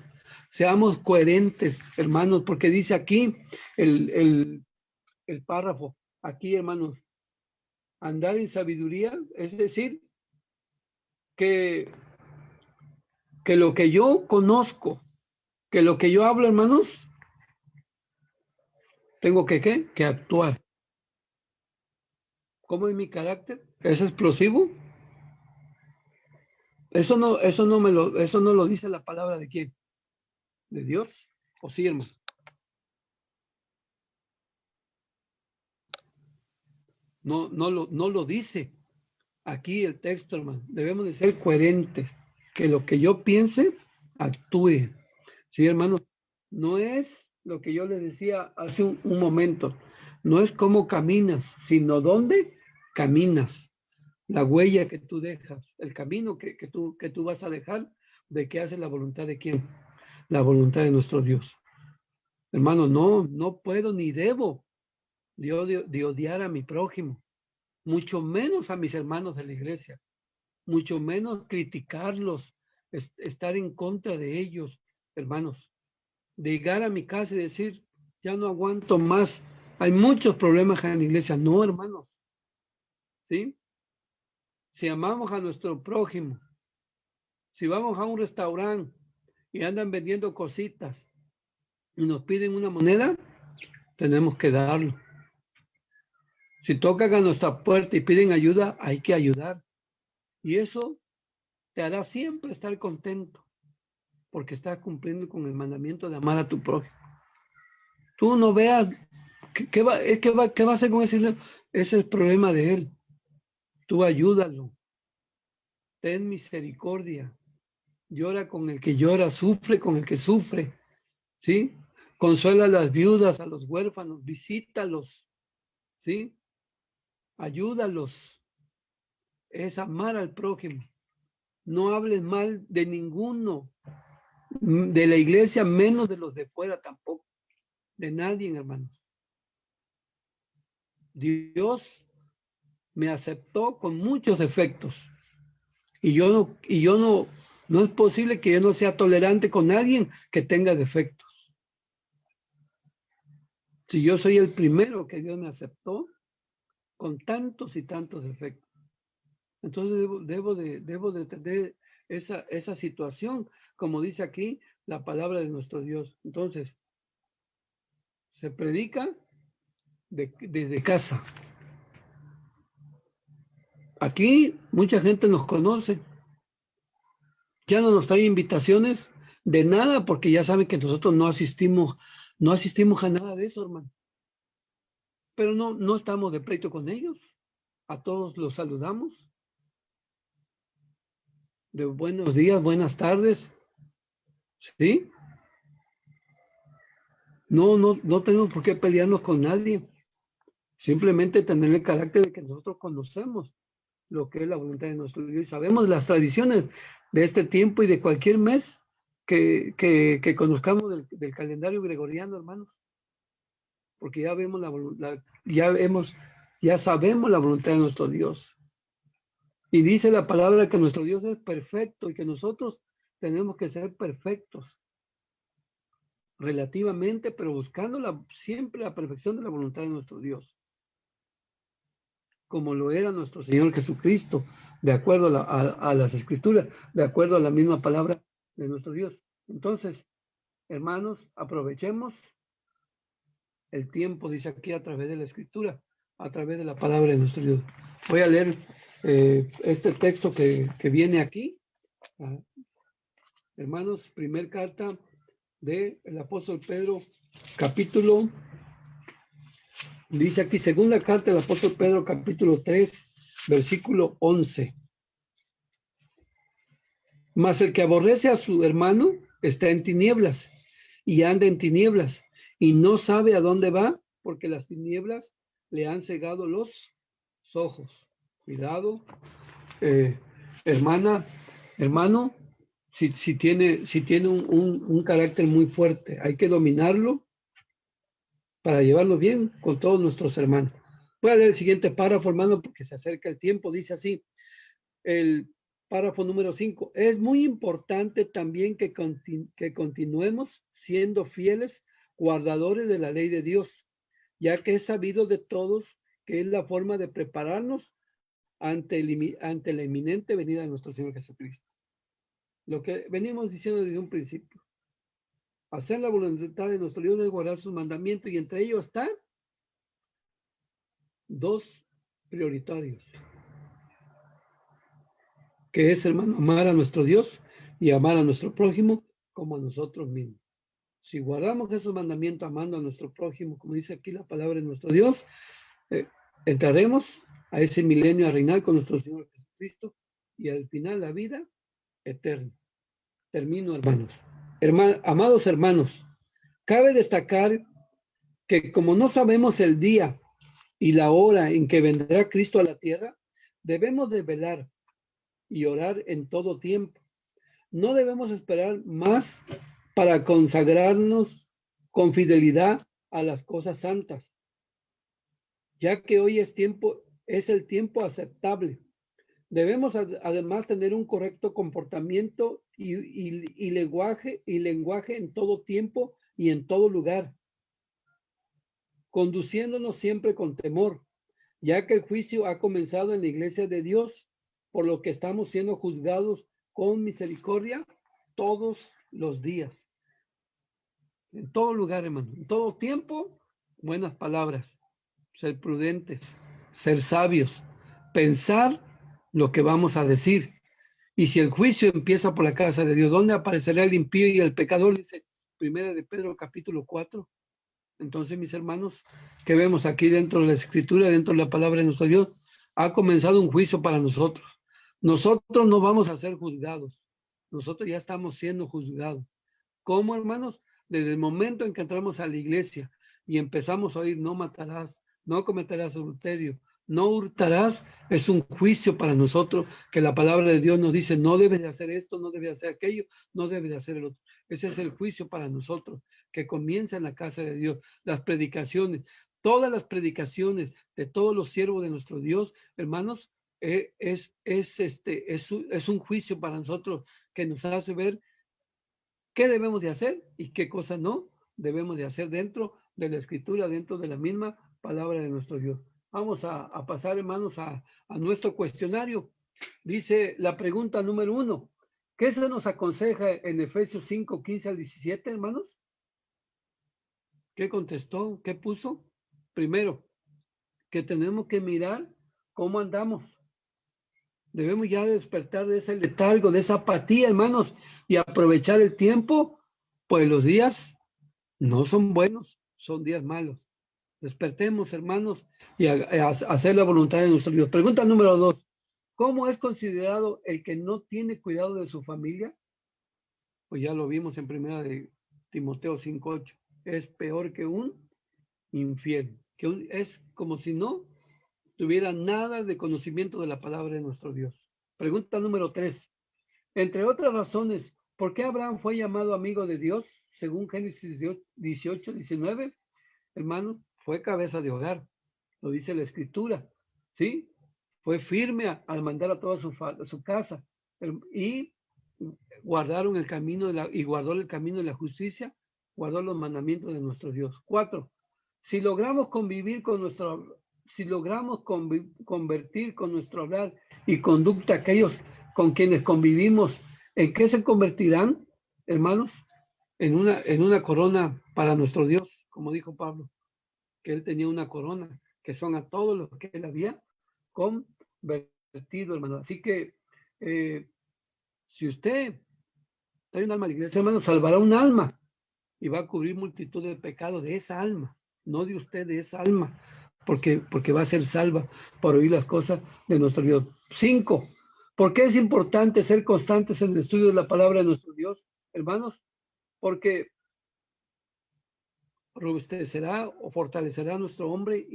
Seamos coherentes, hermanos, porque dice aquí el párrafo, aquí, hermanos, andar en sabiduría, es decir, que lo que yo conozco, que lo que yo hablo, hermanos, tengo que actuar. ¿Cómo es mi carácter? ¿Es explosivo? Eso no lo dice la palabra de quién, de Dios, o sí, hermano. No lo dice aquí el texto, hermano. Debemos de ser coherentes, que lo que yo piense, actúe. Sí, hermano, no es lo que yo les decía hace un momento, no es cómo caminas, sino dónde caminas, la huella que tú dejas, el camino que tú vas a dejar de que hace la voluntad de quién, la voluntad de nuestro Dios. Hermano, no puedo ni debo de odiar a mi prójimo, mucho menos a mis hermanos de la iglesia, mucho menos criticarlos, estar en contra de ellos, hermanos. De llegar a mi casa y decir, ya no aguanto más, hay muchos problemas en la iglesia. No, hermanos, ¿sí? Si amamos a nuestro prójimo, si vamos a un restaurante y andan vendiendo cositas y nos piden una moneda, tenemos que darlo. Si tocan a nuestra puerta y piden ayuda, hay que ayudar. Y eso te hará siempre estar contento, porque estás cumpliendo con el mandamiento de amar a tu prójimo. Tú no veas qué va a hacer con ese dinero. Ese es el problema de él. Tú ayúdalo. Ten misericordia. Llora con el que llora, sufre con el que sufre. ¿Sí? Consuela a las viudas, a los huérfanos, visítalos. ¿Sí? Ayúdalos. Es amar al prójimo. No hables mal de ninguno, de la iglesia, menos de los de fuera tampoco, de nadie, hermanos. Dios me aceptó con muchos defectos y no es posible que yo no sea tolerante con alguien que tenga defectos. Si yo soy el primero que Dios me aceptó con tantos y tantos defectos, entonces debo de tener esa situación, como dice aquí la palabra de nuestro Dios. Entonces, se predica desde casa. Aquí mucha gente nos conoce. Ya no nos trae invitaciones de nada porque ya saben que nosotros no asistimos a nada de eso, hermano. Pero no estamos de pleito con ellos. A todos los saludamos. De buenos días, buenas tardes. ¿Sí? No tenemos por qué pelearnos con nadie. Simplemente tener el carácter de que nosotros conocemos lo que es la voluntad de nuestro Dios y sabemos las tradiciones de este tiempo y de cualquier mes que conozcamos del calendario gregoriano, hermanos, porque ya vemos ya sabemos la voluntad de nuestro Dios. Y dice la palabra que nuestro Dios es perfecto y que nosotros tenemos que ser perfectos relativamente, pero buscando siempre la perfección de la voluntad de nuestro Dios, como lo era nuestro Señor Jesucristo, de acuerdo a las Escrituras, de acuerdo a la misma palabra de nuestro Dios. Entonces, hermanos, aprovechemos el tiempo, dice aquí, a través de la Escritura, a través de la palabra de nuestro Dios. Voy a leer este texto que viene aquí. Hermanos, primer carta del apóstol Pedro, capítulo, dice aquí, segunda carta del apóstol Pedro, capítulo 3, versículo 11. Mas el que aborrece a su hermano está en tinieblas y anda en tinieblas y no sabe a dónde va porque las tinieblas le han cegado los ojos. Cuidado, hermano, si tiene un carácter muy fuerte, hay que dominarlo para llevarlo bien con todos nuestros hermanos. Voy a leer el siguiente párrafo, hermano, porque se acerca el tiempo. Dice así, el párrafo número 5. Es muy importante también que continuemos siendo fieles guardadores de la ley de Dios, ya que es sabido de todos que es la forma de prepararnos ante la inminente venida de nuestro Señor Jesucristo. Lo que venimos diciendo desde un principio. Hacer la voluntad de nuestro Dios es guardar sus mandamientos y entre ellos están dos prioritarios, que es, hermano, amar a nuestro Dios y amar a nuestro prójimo como a nosotros mismos. Si guardamos esos mandamientos amando a nuestro prójimo, como dice aquí la palabra de nuestro Dios, entraremos a ese milenio a reinar con nuestro Señor Jesucristo y al final la vida eterna. Termino, hermanos. Amados hermanos, cabe destacar que como no sabemos el día y la hora en que vendrá Cristo a la tierra, debemos de velar y orar en todo tiempo. No debemos esperar más para consagrarnos con fidelidad a las cosas santas, ya que hoy es el tiempo aceptable. Debemos además tener un correcto comportamiento y lenguaje en todo tiempo y en todo lugar, conduciéndonos siempre con temor, ya que el juicio ha comenzado en la iglesia de Dios, por lo que estamos siendo juzgados con misericordia todos los días. En todo lugar, hermano, en todo tiempo, buenas palabras, ser prudentes, ser sabios, pensar lo que vamos a decir. Y si el juicio empieza por la casa de Dios, ¿dónde aparecerá el impío y el pecador? Dice Primera de Pedro capítulo 4. Entonces, mis hermanos, que vemos aquí dentro de la escritura, dentro de la palabra de nuestro Dios, ha comenzado un juicio para nosotros. Nosotros no vamos a ser juzgados. Nosotros ya estamos siendo juzgados. ¿Cómo, hermanos? Desde el momento en que entramos a la iglesia y empezamos a oír, no matarás, no cometerás adulterio, no hurtarás, es un juicio para nosotros que la palabra de Dios nos dice, no debes de hacer esto, no debes de hacer aquello, no debes de hacer el otro. Ese es el juicio para nosotros, que comienza en la casa de Dios. Las predicaciones, todas las predicaciones de todos los siervos de nuestro Dios, hermanos, es un juicio para nosotros que nos hace ver qué debemos de hacer y qué cosas no debemos de hacer dentro de la escritura, dentro de la misma palabra de nuestro Dios. Vamos a pasar, hermanos, a nuestro cuestionario. Dice la pregunta número 1. ¿Qué se nos aconseja en Efesios 5, 15 al 17, hermanos? ¿Qué contestó? ¿Qué puso? Primero, que tenemos que mirar cómo andamos. Debemos ya despertar de ese letargo, de esa apatía, hermanos, y aprovechar el tiempo, pues los días no son buenos, son días malos. Despertemos, hermanos, y hacer la voluntad de nuestro Dios. Pregunta número 2. ¿Cómo es considerado el que no tiene cuidado de su familia? Pues ya lo vimos en primera de Timoteo 5:8. Es peor que un infiel, es como si no tuviera nada de conocimiento de la palabra de nuestro Dios. Pregunta número 3. Entre otras razones, ¿por qué Abraham fue llamado amigo de Dios? Según Génesis 18, 19, hermano, fue cabeza de hogar, lo dice la escritura, ¿sí? Fue firme al mandar a toda su casa y guardaron el camino y guardó el camino de la justicia, guardó los mandamientos de nuestro Dios. 4. Si logramos convertir con nuestro hablar y conducta aquellos con quienes convivimos, ¿en qué se convertirán, hermanos? En una corona para nuestro Dios, como dijo Pablo, que él tenía una corona, que son a todos los que él había convertido, hermano. Así que, si usted trae un alma a la iglesia, hermano, salvará un alma y va a cubrir multitud de pecados de esa alma, no de usted, de esa alma, porque va a ser salva por oír las cosas de nuestro Dios. 5. ¿Por qué es importante ser constantes en el estudio de la palabra de nuestro Dios, hermanos? Porque robustecerá o fortalecerá nuestro hombre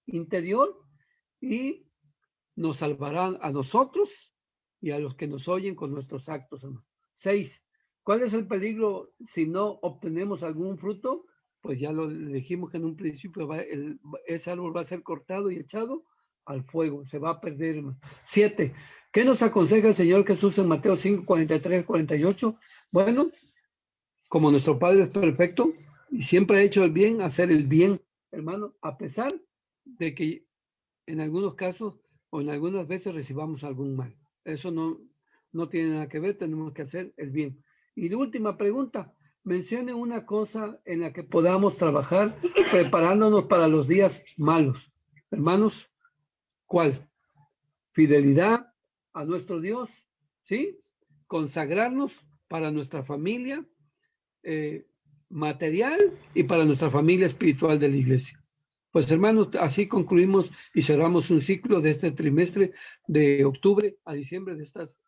interior y nos salvará a nosotros y a los que nos oyen con nuestros actos, hermanos. 6. ¿Cuál es el peligro si no obtenemos algún fruto? Pues ya lo dijimos que en un principio ese árbol va a ser cortado y echado al fuego, se va a perder, hermano. 7. ¿Qué nos aconseja el Señor Jesús en Mateo 5, 43, 48? Bueno, como nuestro Padre es perfecto y siempre ha hecho el bien, hacer el bien, hermano, a pesar de que en algunos casos o en algunas veces recibamos algún mal. Eso no tiene nada que ver, tenemos que hacer el bien. Y la última pregunta, mencione una cosa en la que podamos trabajar preparándonos para los días malos. Hermanos, ¿cuál? Fidelidad a nuestro Dios, ¿sí? Consagrarnos para nuestra familia material y para nuestra familia espiritual de la iglesia. Pues hermanos, así concluimos y cerramos un ciclo de este trimestre de octubre a diciembre de estas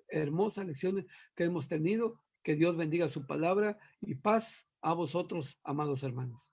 hermosas lecciones que hemos tenido. Que Dios bendiga su palabra y paz a vosotros, amados hermanos.